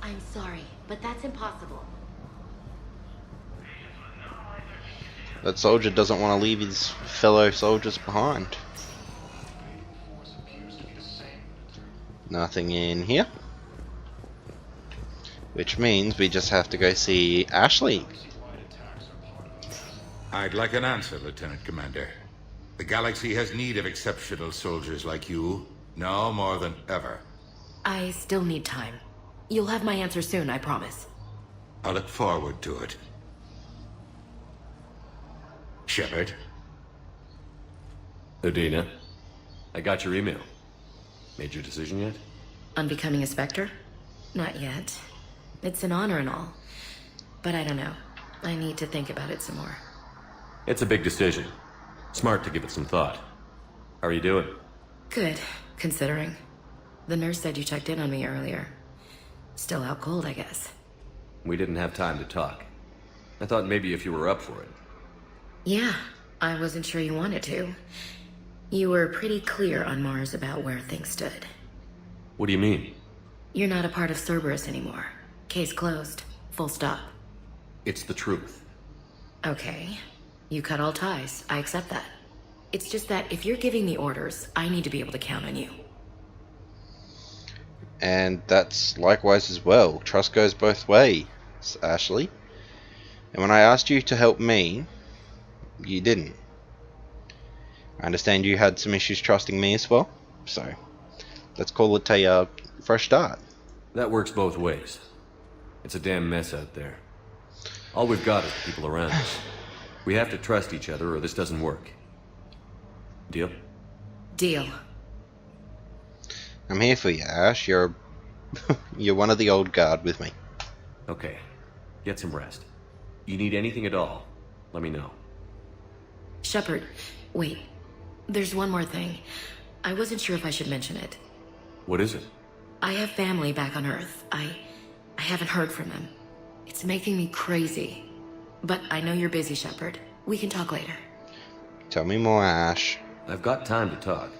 I'm sorry, but that's impossible. That soldier doesn't want to leave his fellow soldiers behind. Nothing in here. Which means we just have to go see Ashley. I'd like an answer, Lieutenant Commander. The galaxy has need of exceptional soldiers like you, now more than ever. I still need time. You'll have my answer soon, I promise. I look forward to it. Shepard? Udina, I got your email. Made your decision yet? On becoming a Spectre? Not yet. It's an honor and all. But I don't know. I need to think about it some more. It's a big decision. Smart to give it some thought. How are you doing? Good, considering. The nurse said you checked in on me earlier. Still out cold, I guess. We didn't have time to talk. I thought maybe if you were up for it. Yeah, I wasn't sure you wanted to. You were pretty clear on Mars about where things stood. What do you mean? You're not a part of Cerberus anymore. Case closed. Full stop. It's the truth. Okay. You cut all ties. I accept that. It's just that if you're giving me orders, I need to be able to count on you. And that's likewise as well. Trust goes both ways, Ashley. And when I asked you to help me, you didn't. I understand you had some issues trusting me as well, so let's call it a fresh start. That works both ways. It's a damn mess out there. All we've got is the people around us. We have to trust each other or this doesn't work. Deal? Deal. I'm here for you, Ash. You're one of the old guard with me. Okay. Get some rest. You need anything at all, let me know. Shepard, wait. There's one more thing. I wasn't sure if I should mention it. What is it? I have family back on Earth. I haven't heard from them. It's making me crazy. But I know you're busy, Shepard. We can talk later. Tell me more, Ash. I've got time to talk.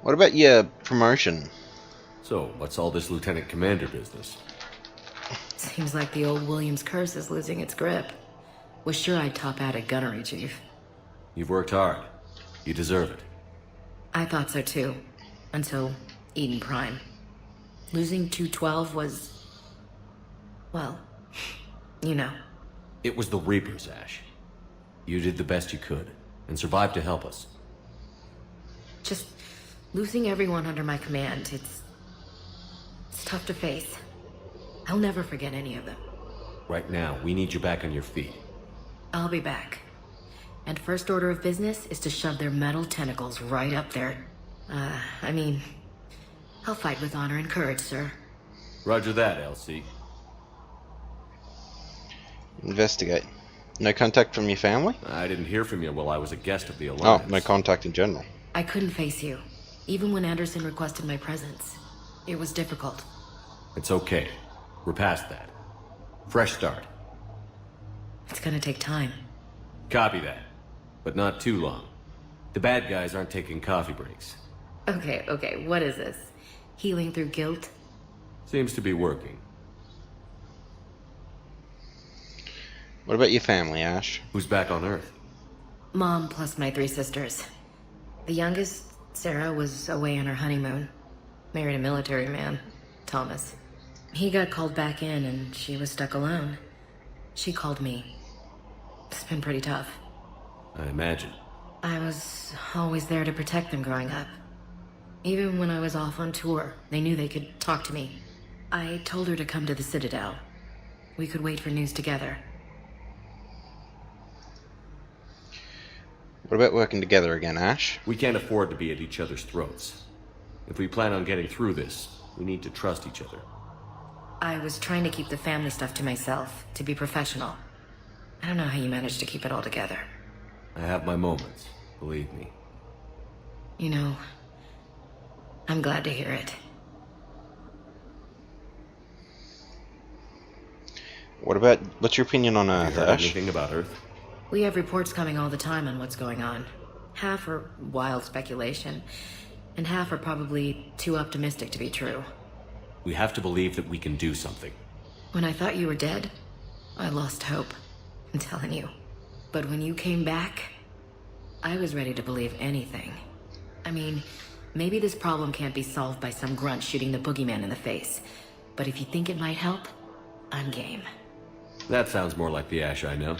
What about your promotion? So, what's all this Lieutenant Commander business? Seems like the old Williams curse is losing its grip. Was sure I'd top out at gunnery, Chief. You've worked hard. You deserve it. I thought so too. Until Eden Prime. Losing 212 was... well, you know. It was the Reapers, Ash. You did the best you could, and survived to help us. Just losing everyone under my command, it's tough to face. I'll never forget any of them. Right now, we need you back on your feet. I'll be back. And first order of business is to shove their metal tentacles right up there. I mean, I'll fight with honor and courage, sir. Roger that, LC. Investigate. No contact from your family? I didn't hear from you while I was a guest of the Alliance. Oh, no contact in general. I couldn't face you, even when Anderson requested my presence. It was difficult. It's okay. We're past that. Fresh start. It's gonna take time. Copy that. But not too long. The bad guys aren't taking coffee breaks. Okay, what is this? Healing through guilt? Seems to be working. What about your family, Ash? Who's back on Earth? Mom plus my 3 sisters. The youngest, Sarah, was away on her honeymoon. Married a military man, Thomas. He got called back in and she was stuck alone. She called me. It's been pretty tough. I imagine. I was always there to protect them growing up. Even when I was off on tour, they knew they could talk to me. I told her to come to the Citadel. We could wait for news together. What about working together again, Ash? We can't afford to be at each other's throats. If we plan on getting through this, we need to trust each other. I was trying to keep the family stuff to myself, to be professional. I don't know how you managed to keep it all together. I have my moments, believe me. You know, I'm glad to hear it. What's your opinion on Earth, Have you heard Ash? anything about Earth? We have reports coming all the time on what's going on. Half are wild speculation, and half are probably too optimistic to be true. We have to believe that we can do something. When I thought you were dead, I lost hope. I'm telling you. But when you came back, I was ready to believe anything. I mean, maybe this problem can't be solved by some grunt shooting the boogeyman in the face. But if you think it might help, I'm game. That sounds more like the Ash I know.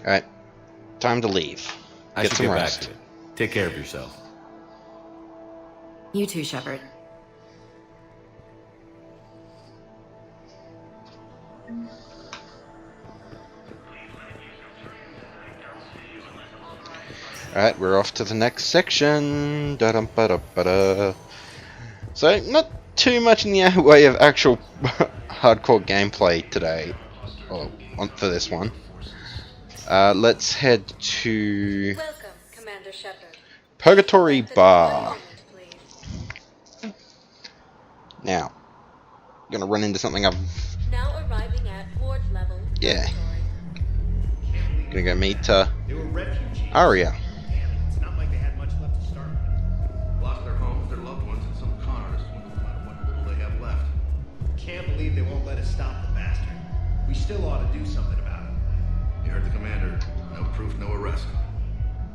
Alright, time to leave. I Get should some get rest. back to it. Take care of yourself. You too, Shepard. Alright, we're off to the next section. Da-dum-ba-da-ba-da. So, not too much in the way of actual hardcore gameplay today, or for this one. Let's head to Welcome, Commander Shepard. Purgatory Bar. Now, gonna run into something I've... Now arriving at ward level. Yeah. Gonna go meet Aria. It's not like they had much left to start with. Lost their homes, their loved ones, and some con artists wouldn't find what little they have left. Can't believe they won't let us stop the bastard. We still ought to do something about it. You heard the commander. No proof, no arrest.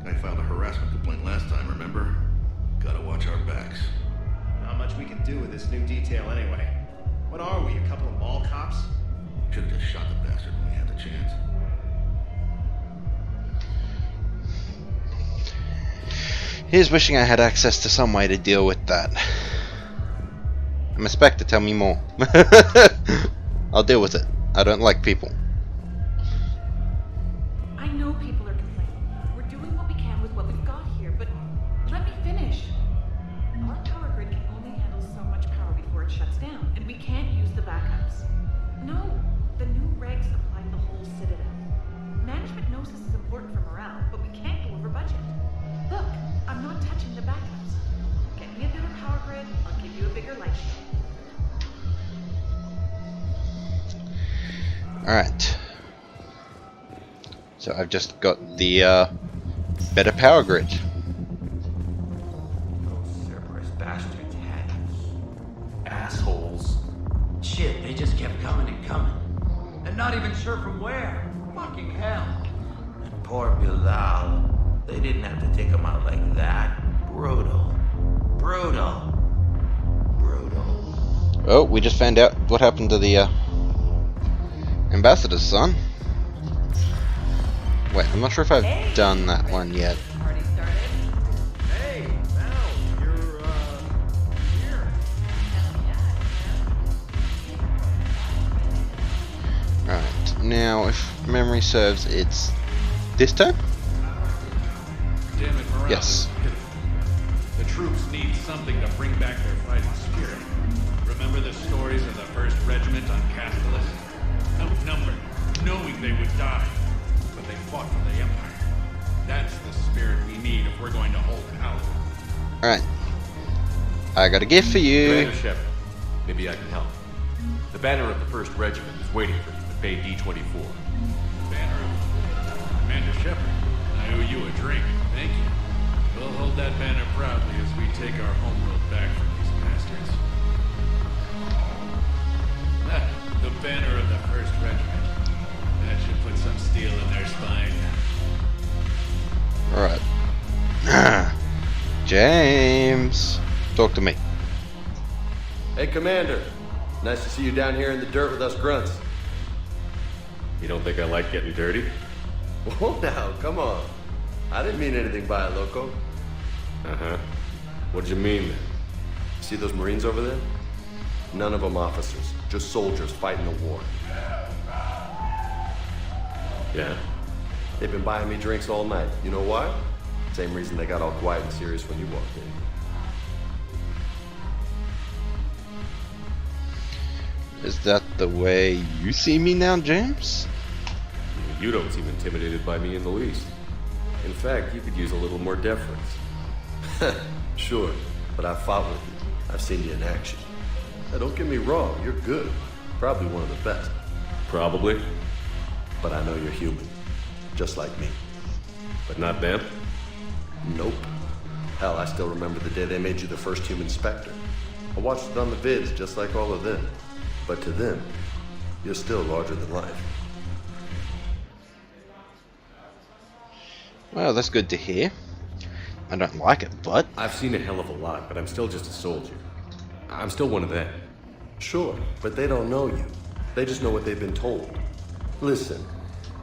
Guy filed a harassment complaint last time, remember? Gotta watch our backs. Not much we can do with this new detail anyway. What are we, a couple of mall cops? Should've just shot the bastard when we had the chance. Here's wishing I had access to some way to deal with that. I'm a Spectre, tell me more. I'll deal with it. I don't like people. I know people are complaining. We're doing what we can with what we've got here, but let me finish. Our power grid can only handle so much power before it shuts down, and we can't use the backups. No, the new regs apply to the whole Citadel. Management knows this is important for morale, but we can't go over budget. Look, I'm not touching the backups. Get me a better power grid, I'll give you a bigger light shield. Alright. So I've just got the better power grid. Those Cerberus bastards had assholes. Shit, they just kept coming and coming. And not even sure from where. Fucking hell. And poor Bilal. They didn't have to take him out like that. Brutal. Brutal. Brutal. Oh, we just found out what happened to the ambassador's son. Wait, I'm not sure if I've done that one yet. Hey, Val, you're, here. Right, now if memory serves, it's this time? Damn it, morale Yes. is pitiful. The troops need something to bring back their fighting spirit. Remember the stories of the 1st Regiment on Castellus? Outnumbered, knowing they would die, but they fought for the Empire. That's the spirit we need if we're going to hold out. Alright. I got a gift for you. Commander Shepard, maybe I can help. The banner of the 1st Regiment is waiting for you at Bay D-24. Banner of Commander Shepard, I owe you a drink. Thank you. We'll hold that banner proudly as we take our homeworld back from these bastards. The banner of the 1st Regiment. That should put some steel in their spine. Alright. James, talk to me. Hey, Commander. Nice to see you down here in the dirt with us grunts. You don't think I like getting dirty? Well, now, come on. I didn't mean anything by it, Loco. Uh-huh. What'd you mean, then? See those Marines over there? None of them officers, just soldiers fighting the war. Yeah? They've been buying me drinks all night. You know why? Same reason they got all quiet and serious when you walked in. Is that the way you see me now, James? You don't seem intimidated by me in the least. In fact, you could use a little more deference. Sure, but I've fought with you. I've seen you in action. Now, don't get me wrong, you're good. Probably one of the best. Probably. But I know you're human. Just like me. But not them? Nope. Hell, I still remember the day they made you the first human Spectre. I watched it on the vids, just like all of them. But to them, you're still larger than life. Well, that's good to hear. I don't like it, but... I've seen a hell of a lot, but I'm still just a soldier. I'm still one of them. Sure, but they don't know you. They just know what they've been told. Listen,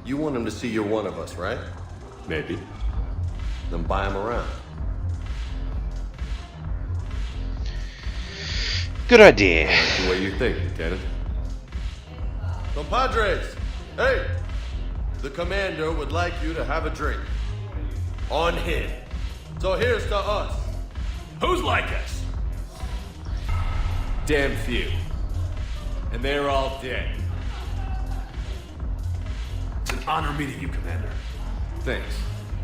you want them to see you're one of us, right? Maybe. Then buy them around. Good idea. I like the way you think, Lieutenant. Compadres! Hey! The commander would like you to have a drink. On him. So here's to us. Who's like us? Damn few. And they're all dead. It's an honor meeting you, Commander. Thanks.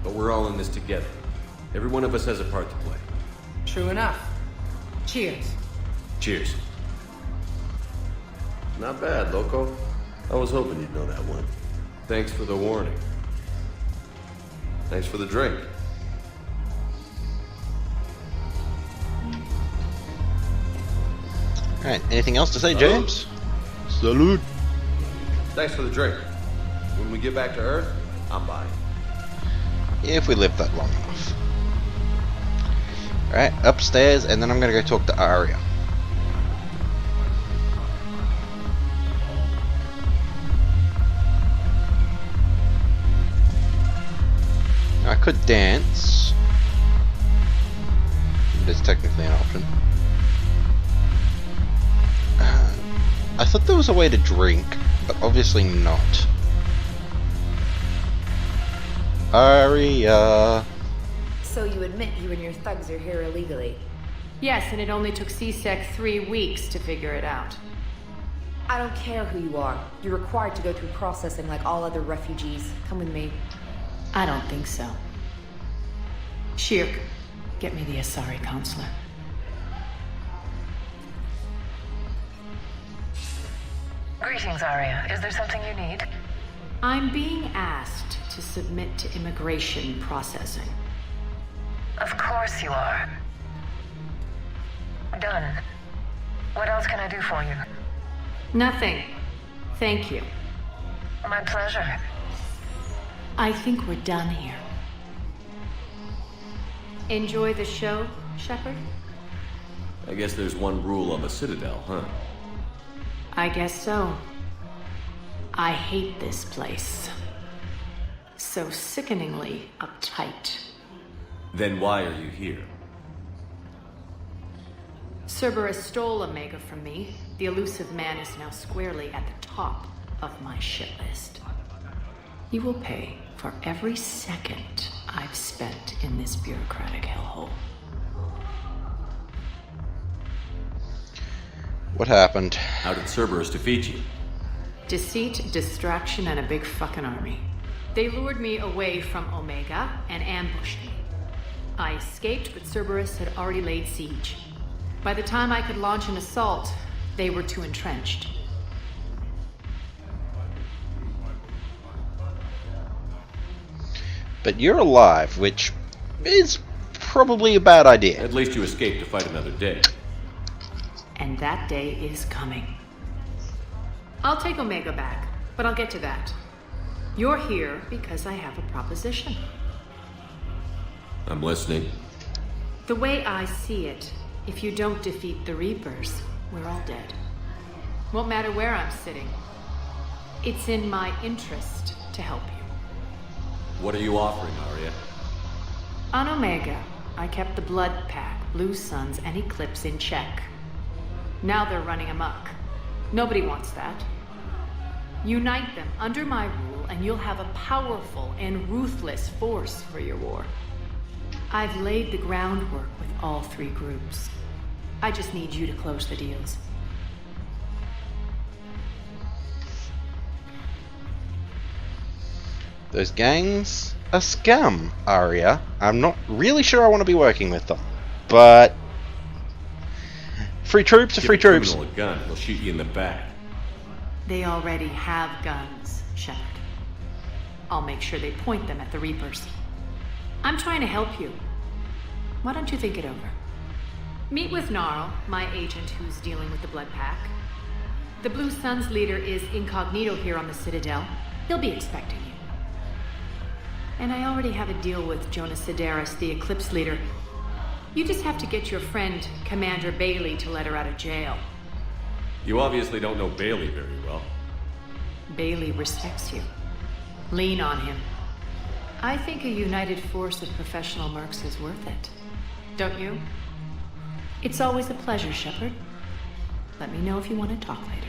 But we're all in this together. Every one of us has a part to play. True enough. Cheers. Cheers. Not bad, Loco. I was hoping you'd know that one. Thanks for the warning. Thanks for the drink. Alright, anything else to say, James? Salute. Thanks for the drink. When we get back to Earth, I'm buying. If we live that long enough. Alright, upstairs, and then I'm gonna go talk to Arya. I could dance. It's technically an option. I thought there was a way to drink, but obviously not. Arya. So you admit you and your thugs are here illegally? Yes, and it only took CSEC 3 weeks to figure it out. I don't care who you are. You're required to go through processing like all other refugees. Come with me. I don't think so. Shirk, get me the Asari counselor. Greetings, Arya. Is there something you need? I'm being asked to submit to immigration processing. Of course you are. Done. What else can I do for you? Nothing. Thank you. My pleasure. I think we're done here. Enjoy the show, Shepard? I guess there's one rule on the Citadel, huh? I guess so. I hate this place. So sickeningly uptight. Then why are you here? Cerberus stole Omega from me. The elusive man is now squarely at the top of my shit list. You will pay for every second I've spent in this bureaucratic hellhole. What happened? How did Cerberus defeat you? Deceit, distraction, and a big fucking army. They lured me away from Omega and ambushed me. I escaped, but Cerberus had already laid siege. By the time I could launch an assault, they were too entrenched. But you're alive, which is probably a bad idea. At least you escaped to fight another day. And that day is coming. I'll take Omega back, but I'll get to that. You're here because I have a proposition. I'm listening. The way I see it, if you don't defeat the Reapers, we're all dead. Won't matter where I'm sitting. It's in my interest to help you. What are you offering, Arya? On Omega, I kept the Blood Pack, Blue Suns, and Eclipse in check. Now they're running amok. Nobody wants that. Unite them under my rule, and you'll have a powerful and ruthless force for your war. I've laid the groundwork with all 3 groups. I just need you to close the deals. Those gangs are scum, Arya. I'm not really sure I want to be working with them. But free troops are free troops. Give a criminal a gun, he'll shoot you in the back. They already have guns, Shepard. I'll make sure they point them at the Reapers. I'm trying to help you. Why don't you think it over? Meet with Gnarl, my agent who's dealing with the Blood Pack. The Blue Suns leader is incognito here on the Citadel. He'll be expecting you. And I already have a deal with Jonas Sedaris, the Eclipse leader. You just have to get your friend, Commander Bailey, to let her out of jail. You obviously don't know Bailey very well. Bailey respects you. Lean on him. I think a united force of professional mercs is worth it. Don't you? It's always a pleasure, Shepard. Let me know if you want to talk later.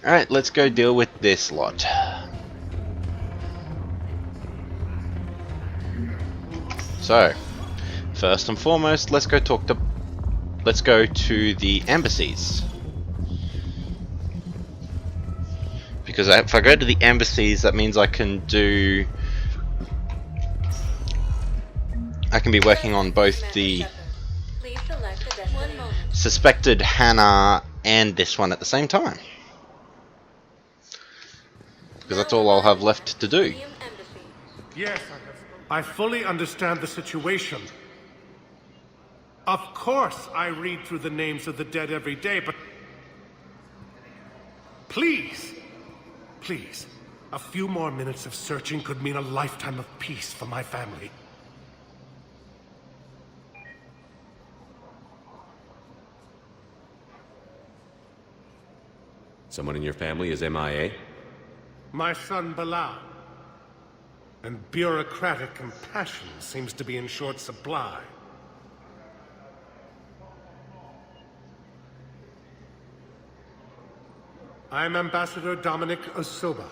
Alright, let's go deal with this lot. So, first and foremost, let's go to the embassies. Because if I go to the embassies, that means I can be working on both the suspected Hannah and this one at the same time. Because that's all I'll have left to do. Yes, I fully understand the situation. Of course I read through the names of the dead every day, but... Please, a few more minutes of searching could mean a lifetime of peace for my family. Someone in your family is MIA? My son Bilal. And bureaucratic compassion seems to be in short supply. I'm Ambassador Dominic Osoba.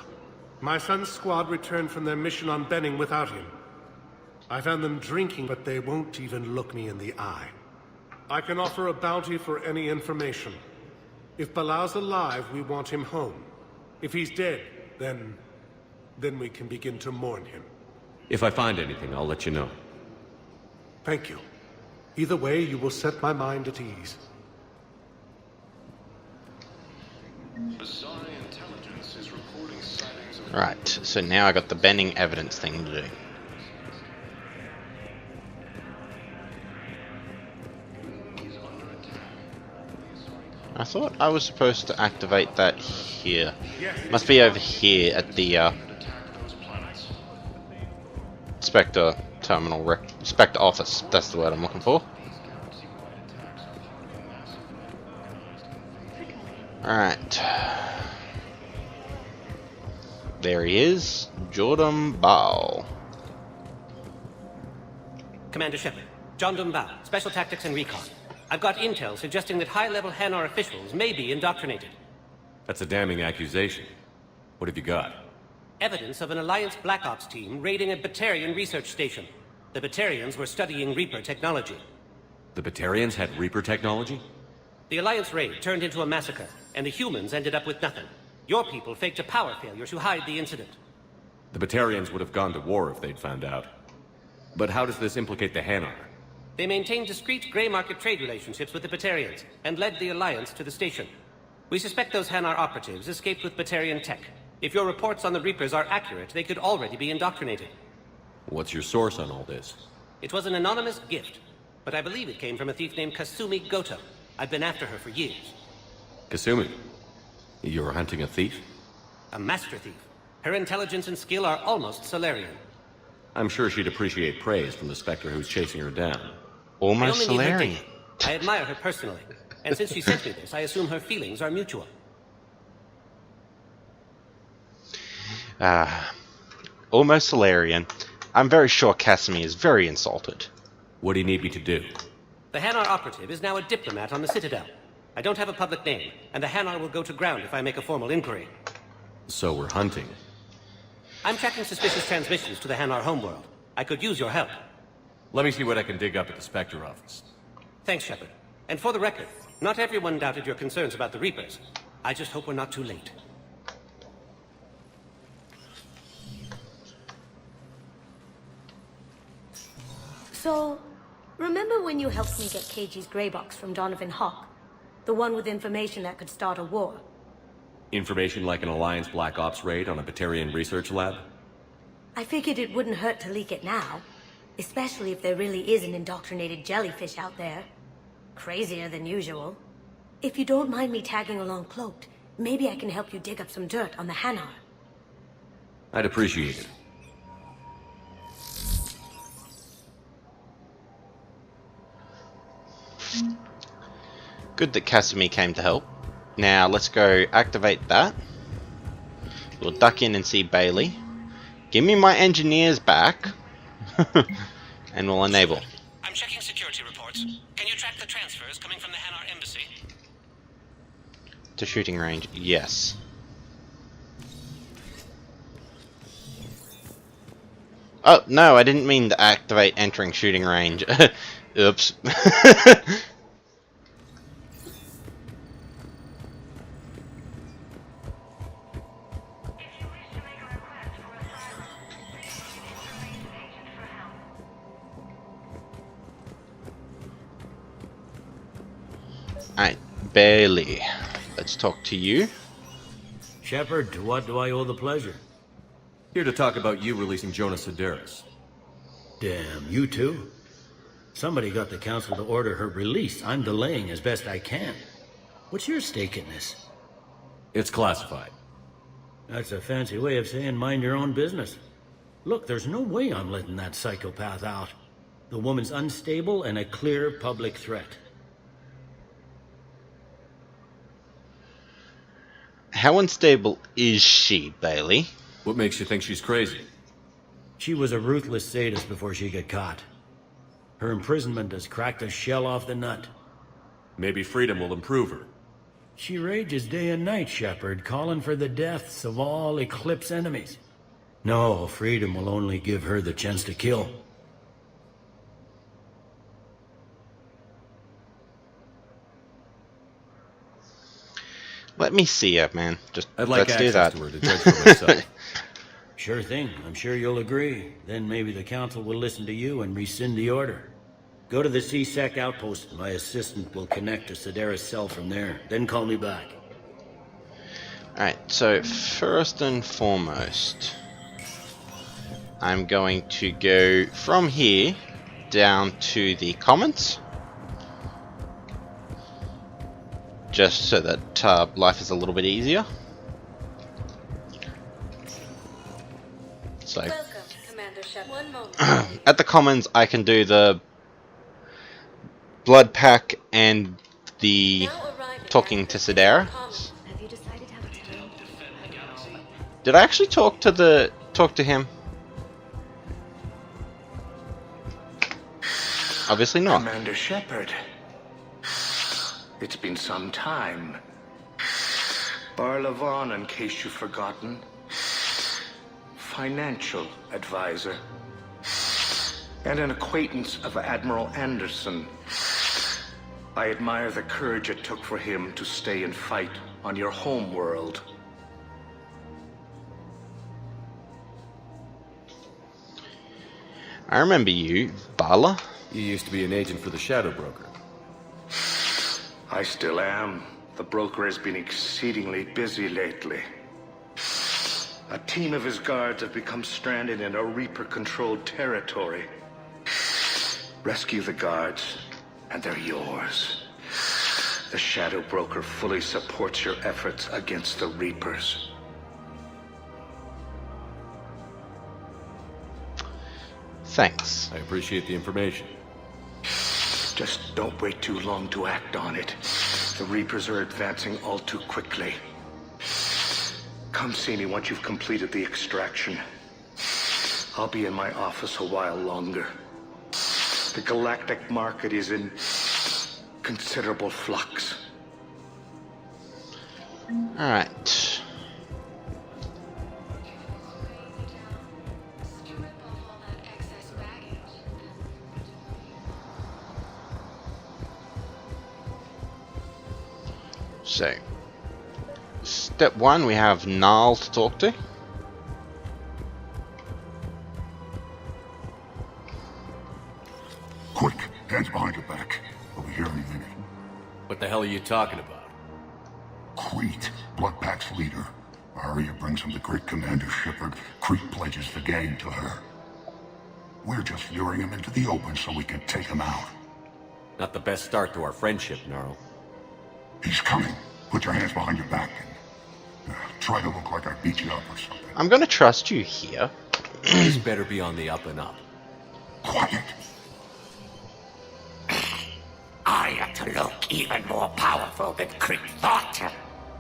My son's squad returned from their mission on Benning without him. I found them drinking, but they won't even look me in the eye. I can offer a bounty for any information. If Bilal's alive, we want him home. If he's dead, then we can begin to mourn him. If I find anything, I'll let you know. Thank you. Either way, you will set my mind at ease. Right, so now I got the Benning evidence thing to do. I thought I was supposed to activate that here. Must be over here at the Spectre terminal, Spectre office. That's the word I'm looking for. Alright. There he is, Jordan Bao. Commander Shepard, John Dumbao, Special Tactics and Recon. I've got intel suggesting that high-level Hanar officials may be indoctrinated. That's a damning accusation. What have you got? Evidence of an Alliance Black Ops team raiding a Batarian research station. The Batarians were studying Reaper technology. The Batarians had Reaper technology? The Alliance raid turned into a massacre, and the humans ended up with nothing. Your people faked a power failure to hide the incident. The Batarians would have gone to war if they'd found out. But how does this implicate the Hanar? They maintained discreet gray market trade relationships with the Batarians, and led the Alliance to the station. We suspect those Hanar operatives escaped with Batarian tech. If your reports on the Reapers are accurate, they could already be indoctrinated. What's your source on all this? It was an anonymous gift, but I believe it came from a thief named Kasumi Goto. I've been after her for years. Kasumi? You're hunting a thief? A master thief. Her intelligence and skill are almost Solarian. I'm sure she'd appreciate praise from the Spectre who's chasing her down. Almost Solarian. I admire her personally, and since she sent me this, I assume her feelings are mutual. Almost Solarian. I'm very sure Casimir is very insulted. What do you need me to do? The Hanar operative is now a diplomat on the Citadel. I don't have a public name, and the Hanar will go to ground if I make a formal inquiry. So we're hunting. I'm tracking suspicious transmissions to the Hanar homeworld. I could use your help. Let me see what I can dig up at the Spectre office. Thanks, Shepard. And for the record, not everyone doubted your concerns about the Reapers. I just hope we're not too late. So, remember when you helped me get KG's grey box from Donovan Hawk? The one with information that could start a war? Information like an Alliance Black Ops raid on a Batarian research lab? I figured it wouldn't hurt to leak it now. Especially if there really is an indoctrinated jellyfish out there. Crazier than usual. If you don't mind me tagging along cloaked, maybe I can help you dig up some dirt on the Hanar. I'd appreciate it. Good that Casimir came to help. Now let's go activate that. We'll duck in and see Bailey. Give me my engineers back. And we'll enable. I'm checking security reports. Can you track the transfers coming from the Hanar embassy? To shooting range, yes. Oh, no, I didn't mean to activate entering shooting range. Oops. Alright, Bailey. Let's talk to you. Shepard, to what do I owe the pleasure? Here to talk about you releasing Jonas Sedaris. Damn, you too? Somebody got the council to order her release. I'm delaying as best I can. What's your stake in this? It's classified. That's a fancy way of saying mind your own business. Look, there's no way I'm letting that psychopath out. The woman's unstable and a clear public threat. How unstable is she, Bailey? What makes you think she's crazy? She was a ruthless sadist before she got caught. Her imprisonment has cracked the shell off the nut. Maybe freedom will improve her. She rages day and night, Shepard, calling for the deaths of all Eclipse enemies. No, freedom will only give her the chance to kill. Let me see her, man. Just I'd like let's do access that. to her to judge for myself. Sure thing. I'm sure you'll agree. Then maybe the council will listen to you and rescind the order. Go to the C-Sec outpost. My assistant will connect to Sedaris' cell from there. Then call me back. Alright, so first and foremost, I'm going to go from here down to the comments. Just so that life is a little bit easier. So, Welcome, Commander Shepard. One moment. at the commons, I can do the blood pack and the talking to Sedara. Have you decided how to tell him? Did I actually talk to him? Obviously not. Commander Shepard. It's been some time. Barlavon, in case you've forgotten. Financial advisor. And an acquaintance of Admiral Anderson. I admire the courage it took for him to stay and fight on your home world. I remember you, Bala. You used to be an agent for the Shadow Broker. I still am. The broker has been exceedingly busy lately. A team of his guards have become stranded in a Reaper-controlled territory. Rescue the guards, and they're yours. The Shadow Broker fully supports your efforts against the Reapers. Thanks. I appreciate the information. Just don't wait too long to act on it. The Reapers are advancing all too quickly. Come see me once you've completed the extraction. I'll be in my office a while longer. The galactic market is in considerable flux. Alright. So, step one, we have Nal to talk to. Quick, hands behind your back. We'll be here any minute. What the hell are you talking about? Crete, Bloodpack's leader. Aria brings him the great Commander Shepard. Crete pledges the gang to her. We're just luring him into the open so we can take him out. Not the best start to our friendship, Gnarl. He's coming. Put your hands behind your back and try to look like I beat you up or something. I'm gonna trust you here. This better be on the up and up. Quiet. Arya to look even more powerful than Creek thought.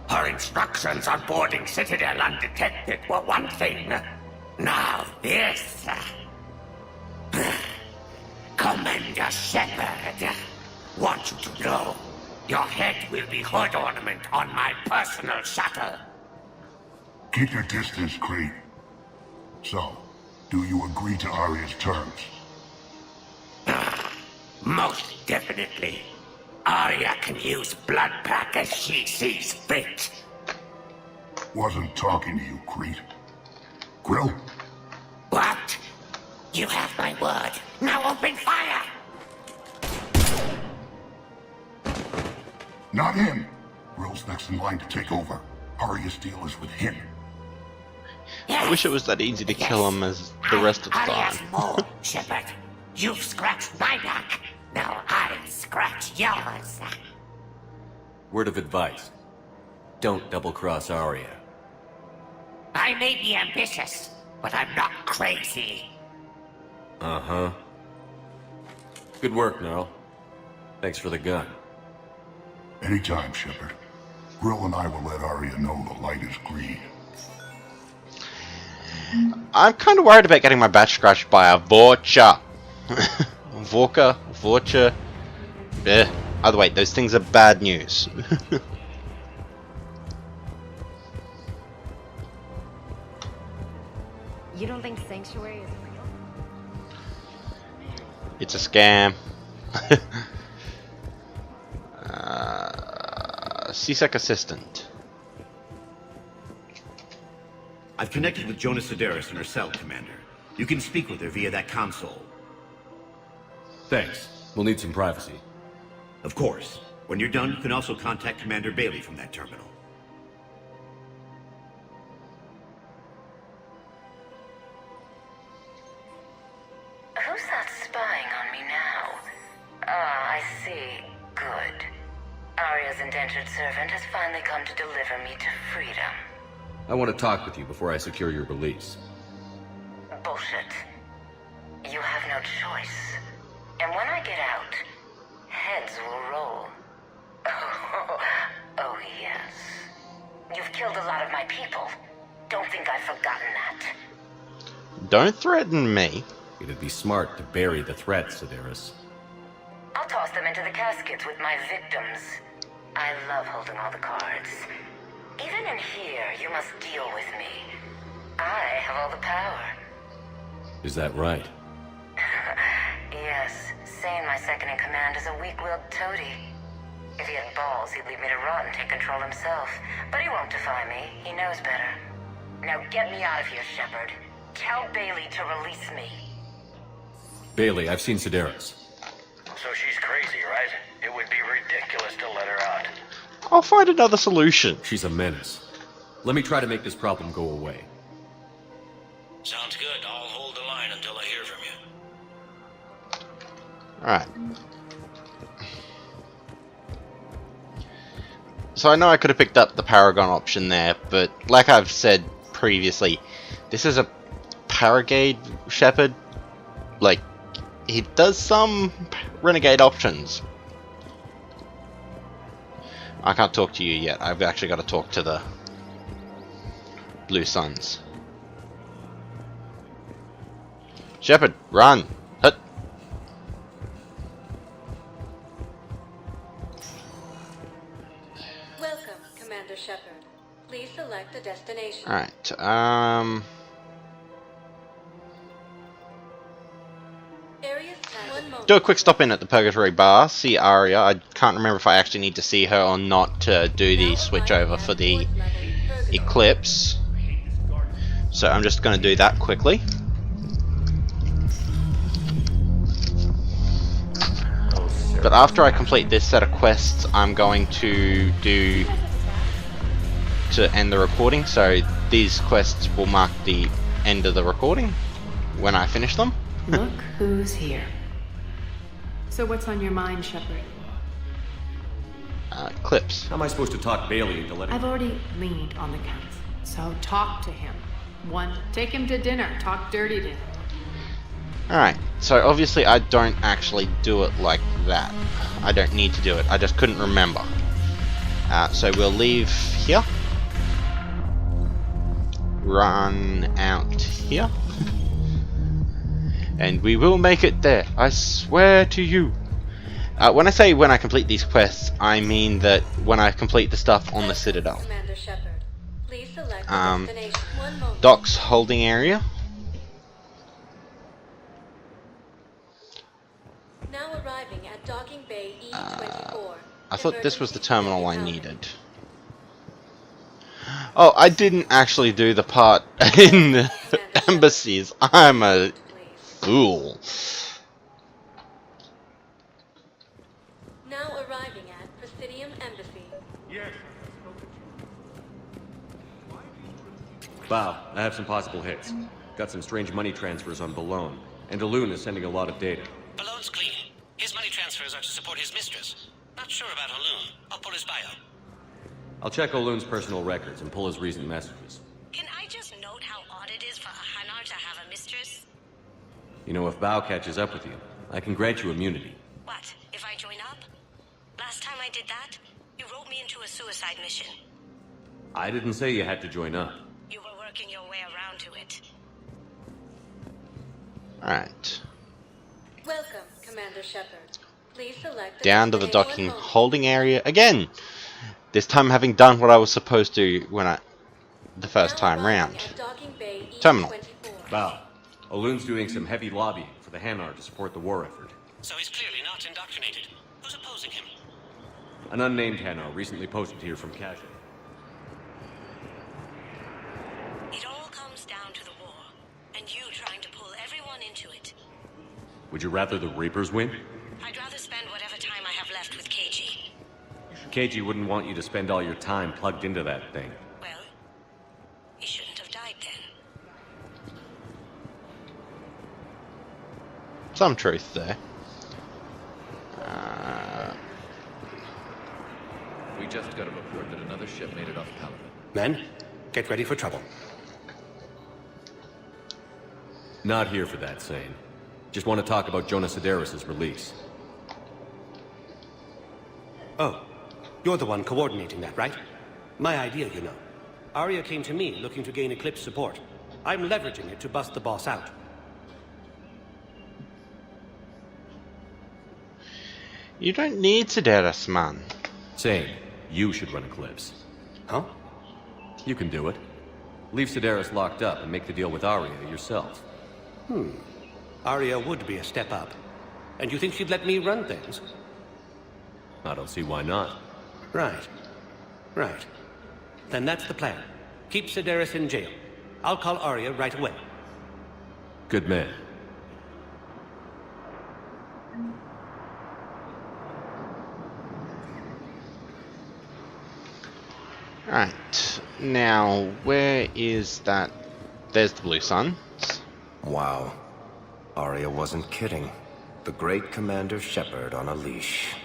Her instructions on boarding Citadel undetected were one thing. Now this. Commander Shepard, want you to know, your head will be hood ornament on my personal shuttle. Keep your distance, Creed. So, do you agree to Arya's terms? Most definitely. Arya can use blood pack as she sees fit. Wasn't talking to you, Creed. Grill? What? You have my word. Now open fire! Not him. Grill's next in line to take over. Arya's deal is with him. I wish it was that easy to kill him as the rest of the Arya's time. more, Shepard. You've scratched my back. Now I scratch yours. Word of advice. Don't double-cross Arya. I may be ambitious, but I'm not crazy. Uh-huh. Good work, Gnarl. Thanks for the gun. Anytime, Shepard. Grill and I will let Arya know the light is green. I'm kind of worried about getting my back scratched by a Vorcha. Vorcha. Either way, those things are bad news. You don't think Sanctuary is real? It's a scam. CSEC assistant. I've connected with Jonah Sedaris in her cell, Commander. You can speak with her via that console. Thanks. We'll need some privacy. Of course. When you're done, you can also contact Commander Bailey from that terminal. Who's that spying on me now? Ah, I see. Good. Arya's indentured servant has finally come to deliver me to freedom. I want to talk with you before I secure your release. Bullshit. You have no choice. And when I get out, heads will roll. Oh, yes. You've killed a lot of my people. Don't think I've forgotten that. Don't threaten me. It'd be smart to bury the threat, Sedaris. I'll toss them into the caskets with my victims. I love holding all the cards. Even in here, you must deal with me. I have all the power. Is that right? Yes, Sane, my second-in-command, is a weak-willed toady. If he had balls, he'd leave me to rot and take control himself. But he won't defy me. He knows better. Now get me out of here, Shepard. Tell Bailey to release me. Bailey, I've seen Sedaris. So she's crazy, right? It would be ridiculous to let her out. I'll find another solution. She's a menace. Let me try to make this problem go away. Sounds good. I'll hold the line until I hear from you. Alright. So I know I could have picked up the Paragon option there, but like I've said previously, this is a Paragade Shepard. Like, he does some Renegade options. I can't talk to you yet. I've actually got to talk to the Blue Suns. Shepard, run! Hut. Welcome, Commander Shepard. Please select a destination. Alright, do a quick stop in at the Purgatory Bar, see Arya. I can't remember if I actually need to see her or not to do the switch over for the Eclipse. So I'm just going to do that quickly. But after I complete this set of quests, I'm going to do to end the recording. So these quests will mark the end of the recording when I finish them. Look who's here. So what's on your mind, Shepard? Clips. How am I supposed to talk Bailey into letting... I've already leaned on the council, so talk to him. Take him to dinner, talk dirty to him. Alright, so obviously I don't actually do it like that. I don't need to do it, I just couldn't remember. So we'll leave here. Run out here. And we will make it there, I swear to you. When I say when I complete these quests, I mean that when I complete the stuff on the Citadel. Commander Shepard, please select the destination. 1 moment. Docks holding area. Now arriving at docking bay E24. I thought this was the terminal I needed. Oh, I didn't actually do the part in the embassies. I'm a fool. Now arriving at Presidium Embassy. Yes. Bow, I have some possible hits. Got some strange money transfers on Balone, and Alun is sending a lot of data. Balone's clean. His money transfers are to support his mistress. Not sure about Alun. I'll pull his bio. I'll check Olun's personal records and pull his recent messages. Can I just note how odd it is for a Hanar to have a mistress? You know, if Bow catches up with you, I can grant you immunity. What, if I join up? Last time I did that, you wrote me into a suicide mission. I didn't say you had to join up. You were working your way around to it. Alright. Welcome, Commander Shepard. Please select the Down to the destination. docking holding area again. This time having done what I was supposed to when the first time round. Terminal. Bow. Olun's doing some heavy lobbying for the Hanar to support the war effort. So he's clearly not indoctrinated. Who's opposing him? An unnamed Hanar recently posted here from Kashyyyk. It all comes down to the war, and you trying to pull everyone into it. Would you rather the Reapers win? I'd rather spend whatever time I have left with KG. KG wouldn't want you to spend all your time plugged into that thing. Well, he shouldn't have died then. Some truth there. We just got a report that another ship made it off Paladin. Men, get ready for trouble. Not here for that, Sane. Just want to talk about Jonas Sedaris' release. Oh, you're the one coordinating that, right? My idea, you know. Arya came to me looking to gain Eclipse support. I'm leveraging it to bust the boss out. You don't need Sedaris, man. Sane, you should run Eclipse. Huh? You can do it. Leave Sedaris locked up and make the deal with Arya yourself. Arya would be a step up. And you think she'd let me run things? I don't see why not. Right. Right. Then that's the plan. Keep Sedaris in jail. I'll call Arya right away. Good man. Right. Now, where is that? There's the blue sun. Wow. Arya wasn't kidding. The great Commander Shepard on a leash.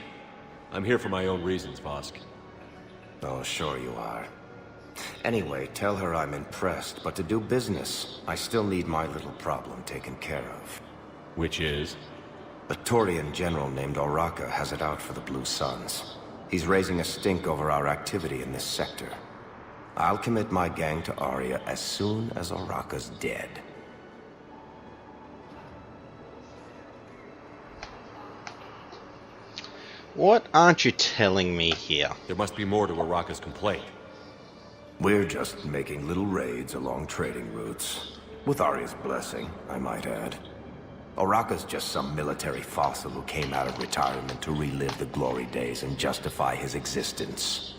I'm here for my own reasons, Vosk. Oh, sure you are. Anyway, tell her I'm impressed, but to do business, I still need my little problem taken care of. Which is? A Taurian general named Oraka has it out for the Blue Suns. He's raising a stink over our activity in this sector. I'll commit my gang to Arya as soon as Oraka's dead. What aren't you telling me here? There must be more to Oraka's complaint. We're just making little raids along trading routes. With Arya's blessing, I might add. Oraka's just some military fossil who came out of retirement to relive the glory days and justify his existence.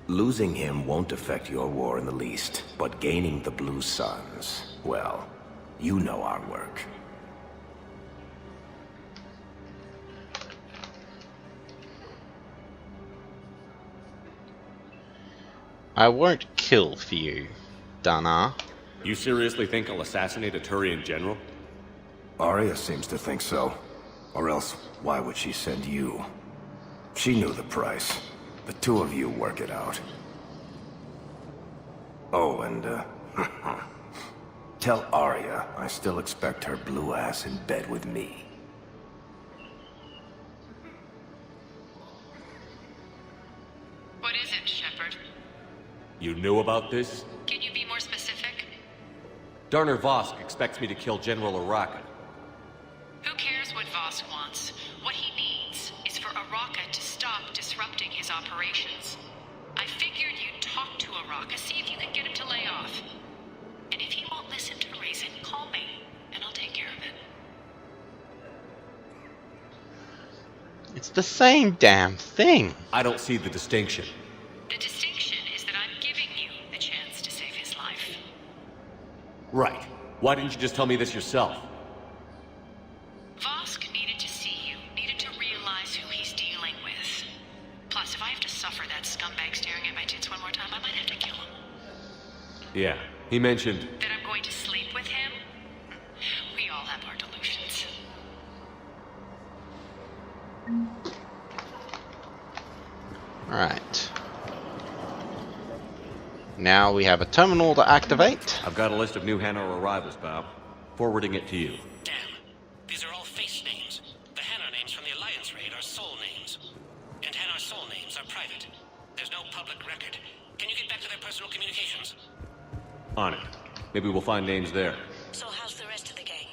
Losing him won't affect your war in the least, but gaining the Blue Suns, well, you know our work. I won't kill for you, Dana. You seriously think I'll assassinate a Turian general? Arya seems to think so. Or else, why would she send you? She knew the price. The two of you work it out. Oh, and, tell Arya I still expect her blue ass in bed with me. What is it, Shepard? You knew about this? Can you be more specific? Darner Vosk expects me to kill General Araka. Who cares what Vosk wants? What he needs is for Araka to stop disrupting his operations. I figured you'd talk to Araka, see if you can get him to lay off. And if he won't listen to reason, call me, and I'll take care of it. It's the same damn thing. I don't see the distinction. The distinction is that I'm giving you the chance to save his life. Right. Why didn't you just tell me this yourself? Vosk needed to see you, needed to realize who he's dealing with. Plus, if I have to suffer that scumbag staring at my tits one more time, I might have to kill him. Yeah, he mentioned... That I'm going to sleep with him? We all have our delusions. Alright. Now we have a terminal to activate. I've got a list of new Hanar arrivals, Bob. Forwarding it to you. Damn. These are all face names. The Hanar names from the Alliance raid are soul names. And Hanar soul names are private. There's no public record. Can you get back to their personal communications? On it. Maybe we'll find names there. So how's the rest of the gang?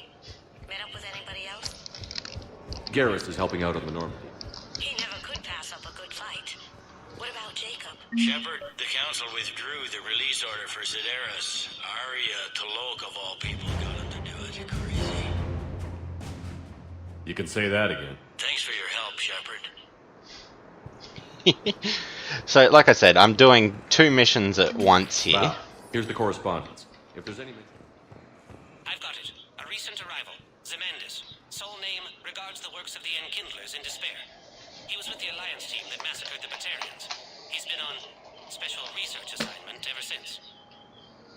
Met up with anybody else? Garrus is helping out on the Normandy. He never could pass up a good fight. What about Jacob? Shepard, the Council withdrew the release order for Sedaris. Arya Talok, of all people, got him to do it. You crazy. You can say that again. Thanks for your help, Shepard. So, like I said, I'm doing 2 missions at once here. Bob, here's the correspondence. If there's any... I've got it. A recent arrival. Zemandis. Soul name regards the works of the Enkindlers in despair. He was with the Alliance team that massacred the Batarians. He's been on special research assignment ever since.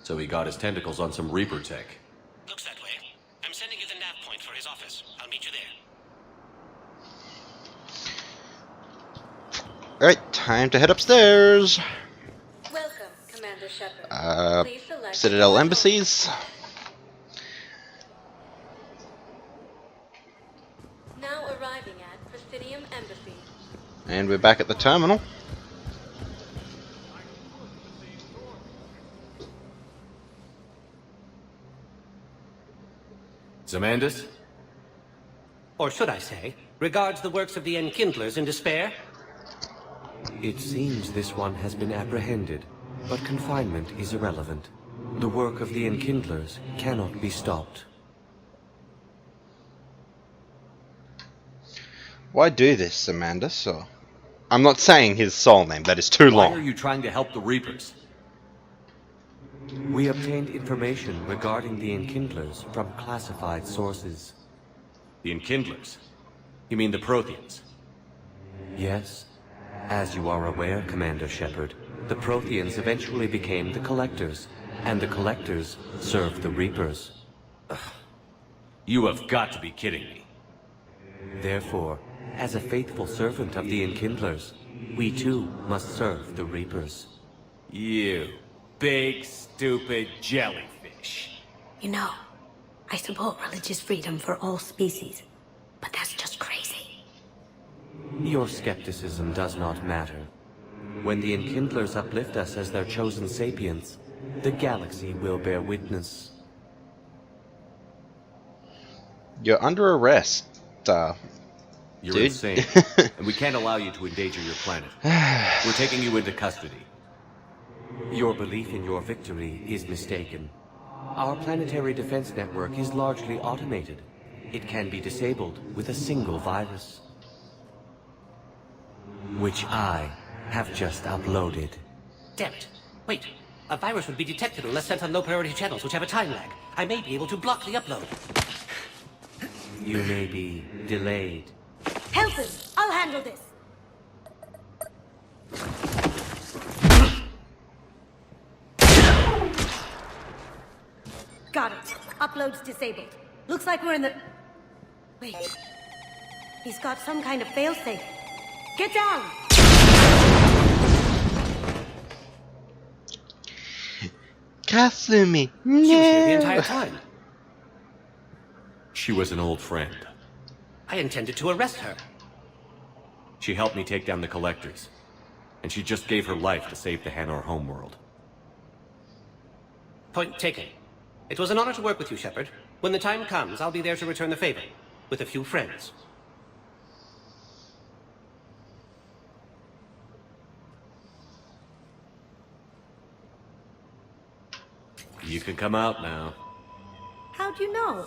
So he got his tentacles on some Reaper tech. Looks that way. I'm sending you the nav point for his office. I'll meet you there. Alright, time to head upstairs. Welcome, Commander Shepard. Please select Citadel embassies. Now arriving at Presidium Embassy. And we're back at the terminal. Zemandis? Or should I say, regards the works of the Enkindlers in despair? It seems this one has been apprehended, but confinement is irrelevant. The work of the Enkindlers cannot be stopped. Why do this, Amanda? So, I'm not saying his soul name, that is too long. Why are you trying to help the Reapers? We obtained information regarding the Enkindlers from classified sources. The Enkindlers? You mean the Protheans? Yes. As you are aware, Commander Shepard, the Protheans eventually became the Collectors, and the Collectors served the Reapers. Ugh. You have got to be kidding me. Therefore, as a faithful servant of the Enkindlers, we too must serve the Reapers. You big, stupid jellyfish. You know, I support religious freedom for all species, but that's just crazy. Your skepticism does not matter. When the Enkindlers uplift us as their chosen sapients, the galaxy will bear witness. You're under arrest, You're dude. insane, and we can't allow you to endanger your planet. We're taking you into custody. Your belief in your victory is mistaken. Our planetary defense network is largely automated. It can be disabled with a single virus, which I have just uploaded. Damn it. Wait. A virus would be detected unless sent on low-priority channels, which have a time lag. I may be able to block the upload. You may be delayed. Help him! I'll handle this! Got it. Upload's disabled. Looks like we're in the... Wait. He's got some kind of failsafe. Get down! Kasumi, no! She was here the entire time. She was an old friend. I intended to arrest her. She helped me take down the collectors. And she just gave her life to save the Hanar homeworld. Point taken. It was an honor to work with you, Shepard. When the time comes, I'll be there to return the favor. With a few friends. You can come out now. How'd you know?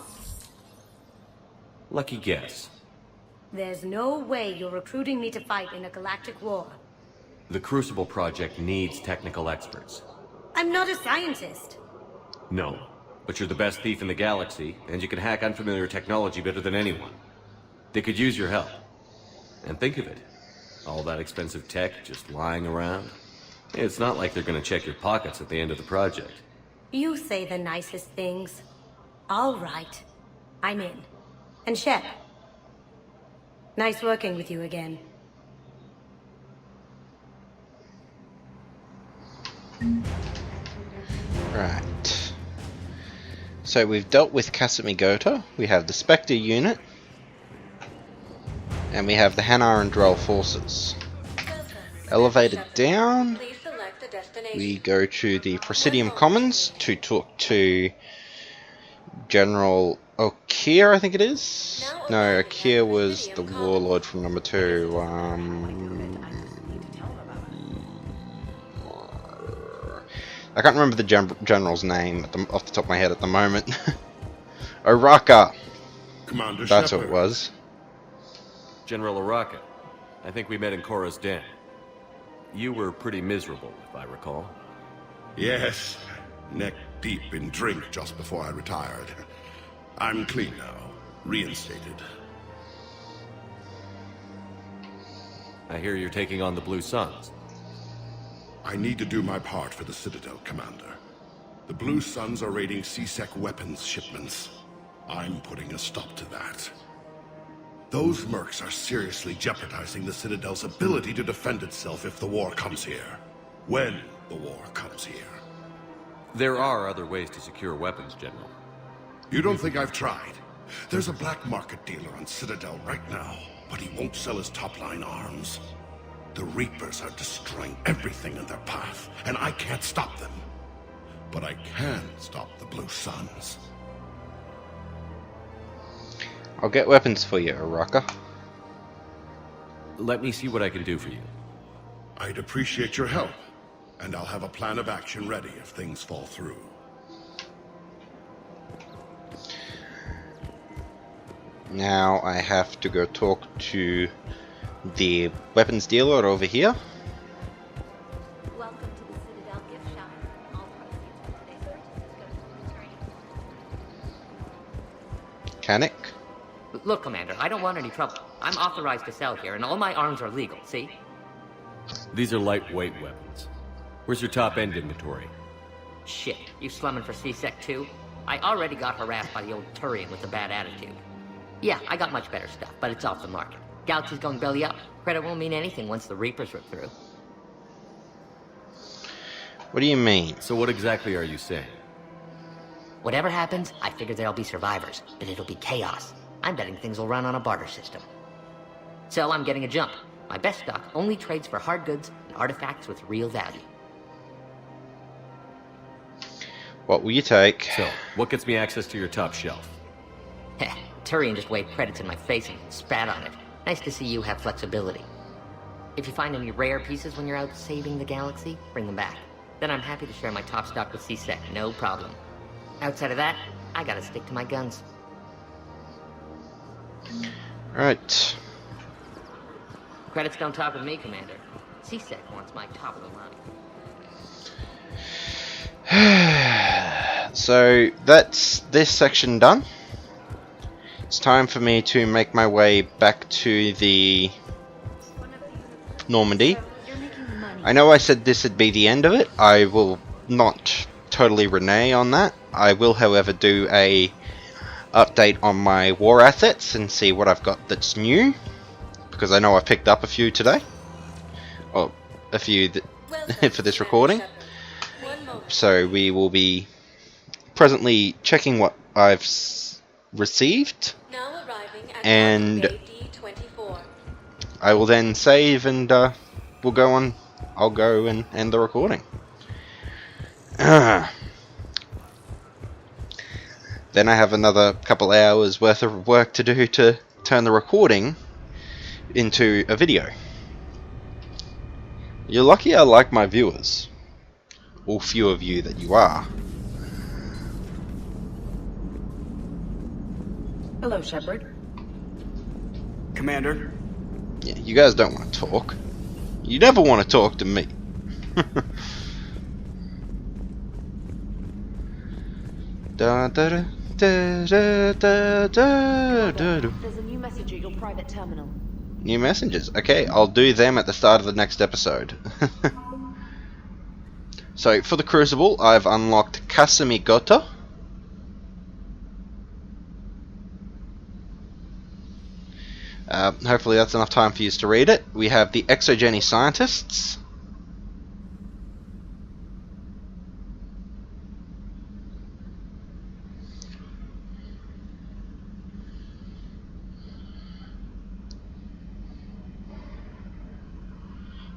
Lucky guess. There's no way you're recruiting me to fight in a galactic war. The Crucible Project needs technical experts. I'm not a scientist. No, but you're the best thief in the galaxy, and you can hack unfamiliar technology better than anyone. They could use your help. And think of it. All that expensive tech just lying around. It's not like they're gonna check your pockets at the end of the project. You say the nicest things. All right. I'm in. And Shep. Nice working with you again. Right. So we've dealt with Kasumi Gota, we have the Spectre unit, and we have the Hanar and Drell forces. Elevated down, we go to the Presidium Commons to talk to General Okier, I think it is? No, Okier was the warlord from number 2. I can't remember the general's name off the top of my head at the moment. Oraka! Commander That's Shepard. what it was. General Araka. I think we met in Korra's den. You were pretty miserable, if I recall. Yes, neck deep in drink just before I retired. I'm clean now, reinstated. I hear you're taking on the Blue Suns. I need to do my part for the Citadel, Commander. The Blue Suns are raiding C-Sec weapons shipments. I'm putting a stop to that. Those mercs are seriously jeopardizing the Citadel's ability to defend itself if the war comes here. When the war comes here. There are other ways to secure weapons, General. You don't think I've tried? There's a black market dealer on Citadel right now, but he won't sell his top-line arms. The Reapers are destroying everything in their path, and I can't stop them. But I can stop the Blue Suns. I'll get weapons for you, Oraka. Let me see what I can do for you. I'd appreciate your help, and I'll have a plan of action ready if things fall through. Now I have to go talk to the weapons dealer over here. Welcome to the Citadel gift shop. All proceeds from today's purchases go to Canik. Look, Commander, I don't want any trouble. I'm authorized to sell here, and all my arms are legal, see? These are lightweight weapons. Where's your top-end inventory? Shit, you slumming for C-Sec too? I already got harassed by the old Turian with a bad attitude. Yeah, I got much better stuff, but it's off the market. Galaxy's going belly up. Credit won't mean anything once the Reapers rip through. What do you mean? So what exactly are you saying? Whatever happens, I figure there'll be survivors, but it'll be chaos. I'm betting things will run on a barter system. So I'm getting a jump. My best stock only trades for hard goods and artifacts with real value. What will you take? So, what gets me access to your top shelf? Heh, Turian just waved credits in my face and spat on it. Nice to see you have flexibility. If you find any rare pieces when you're out saving the galaxy, bring them back. Then I'm happy to share my top stock with C-Sec, no problem. Outside of that, I gotta stick to my guns. Right. Credits don't talk with me, Commander. C-Sec wants my top of the line. So that's this section done. It's time for me to make my way back to the Normandy. I know I said this would be the end of it. I will not totally renege on that. I will, however, do a update on my war assets and see what I've got that's new, because I know I've picked up a few today, or a few for this recording. So we will be presently checking what I've received, and I will then save, and we'll go on. I'll go and end the recording. Then I have another couple hours worth of work to do to turn the recording into a video. You're lucky I like my viewers. All few of you that you are. Hello, Shepard. Commander? Yeah, you guys don't want to talk. You never want to talk to me. Da, da, da, da, da, da, da, da. There's a new message at your private terminal. New messages. Okay, I'll do them at the start of the next episode. So, for the Crucible, I've unlocked Kasamigota. Hopefully that's enough time for you to read it. We have the Exogeny Scientists.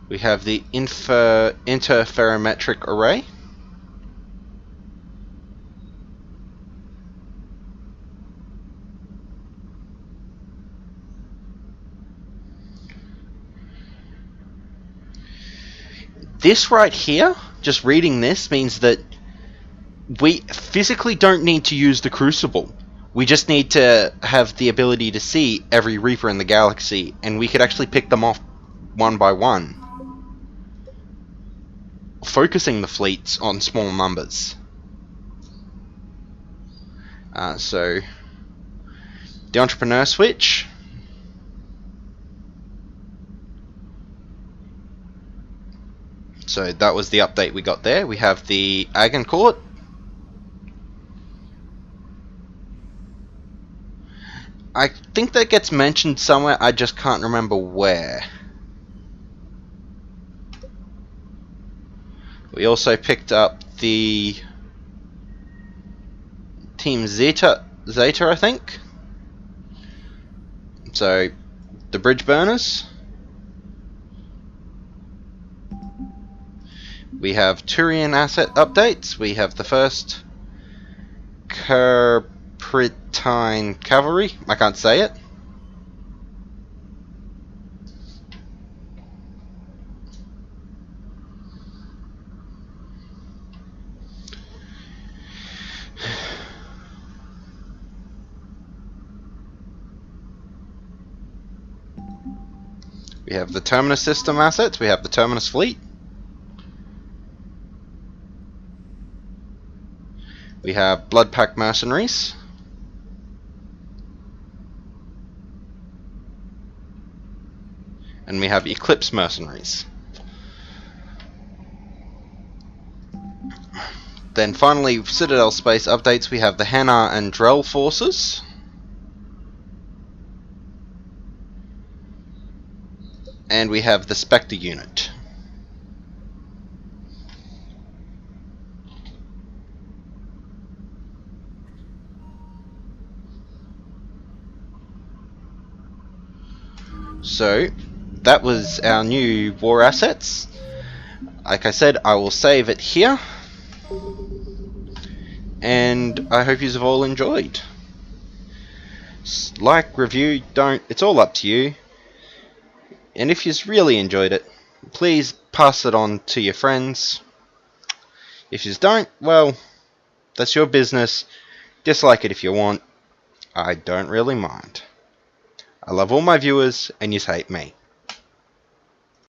We have the Interferometric Array. This right here, just reading this, means that we physically don't need to use the Crucible. We just need to have the ability to see every Reaper in the galaxy, and we could actually pick them off one by one, focusing the fleets on small numbers. So, the Entrepreneur Switch. So that was the update we got there. We have the Agincourt. I think that gets mentioned somewhere, I just can't remember where. We also picked up the Team Zeta, I think. So, the Bridge Burners. We have Turian asset updates. We have the first Kerpritine Cavalry. I can't say it. We have the Terminus system assets. We have the Terminus fleet. We have Blood Pack Mercenaries. And we have Eclipse Mercenaries. Then finally, Citadel Space updates, we have the Hanar and Drell forces. And we have the Spectre unit. So, that was our new war assets. Like I said, I will save it here. And I hope you've all enjoyed. Like, review, don't, it's all up to you. And if you've really enjoyed it, please pass it on to your friends. If you don't, well, that's your business. Dislike it if you want. I don't really mind. I love all my viewers, and you hate me.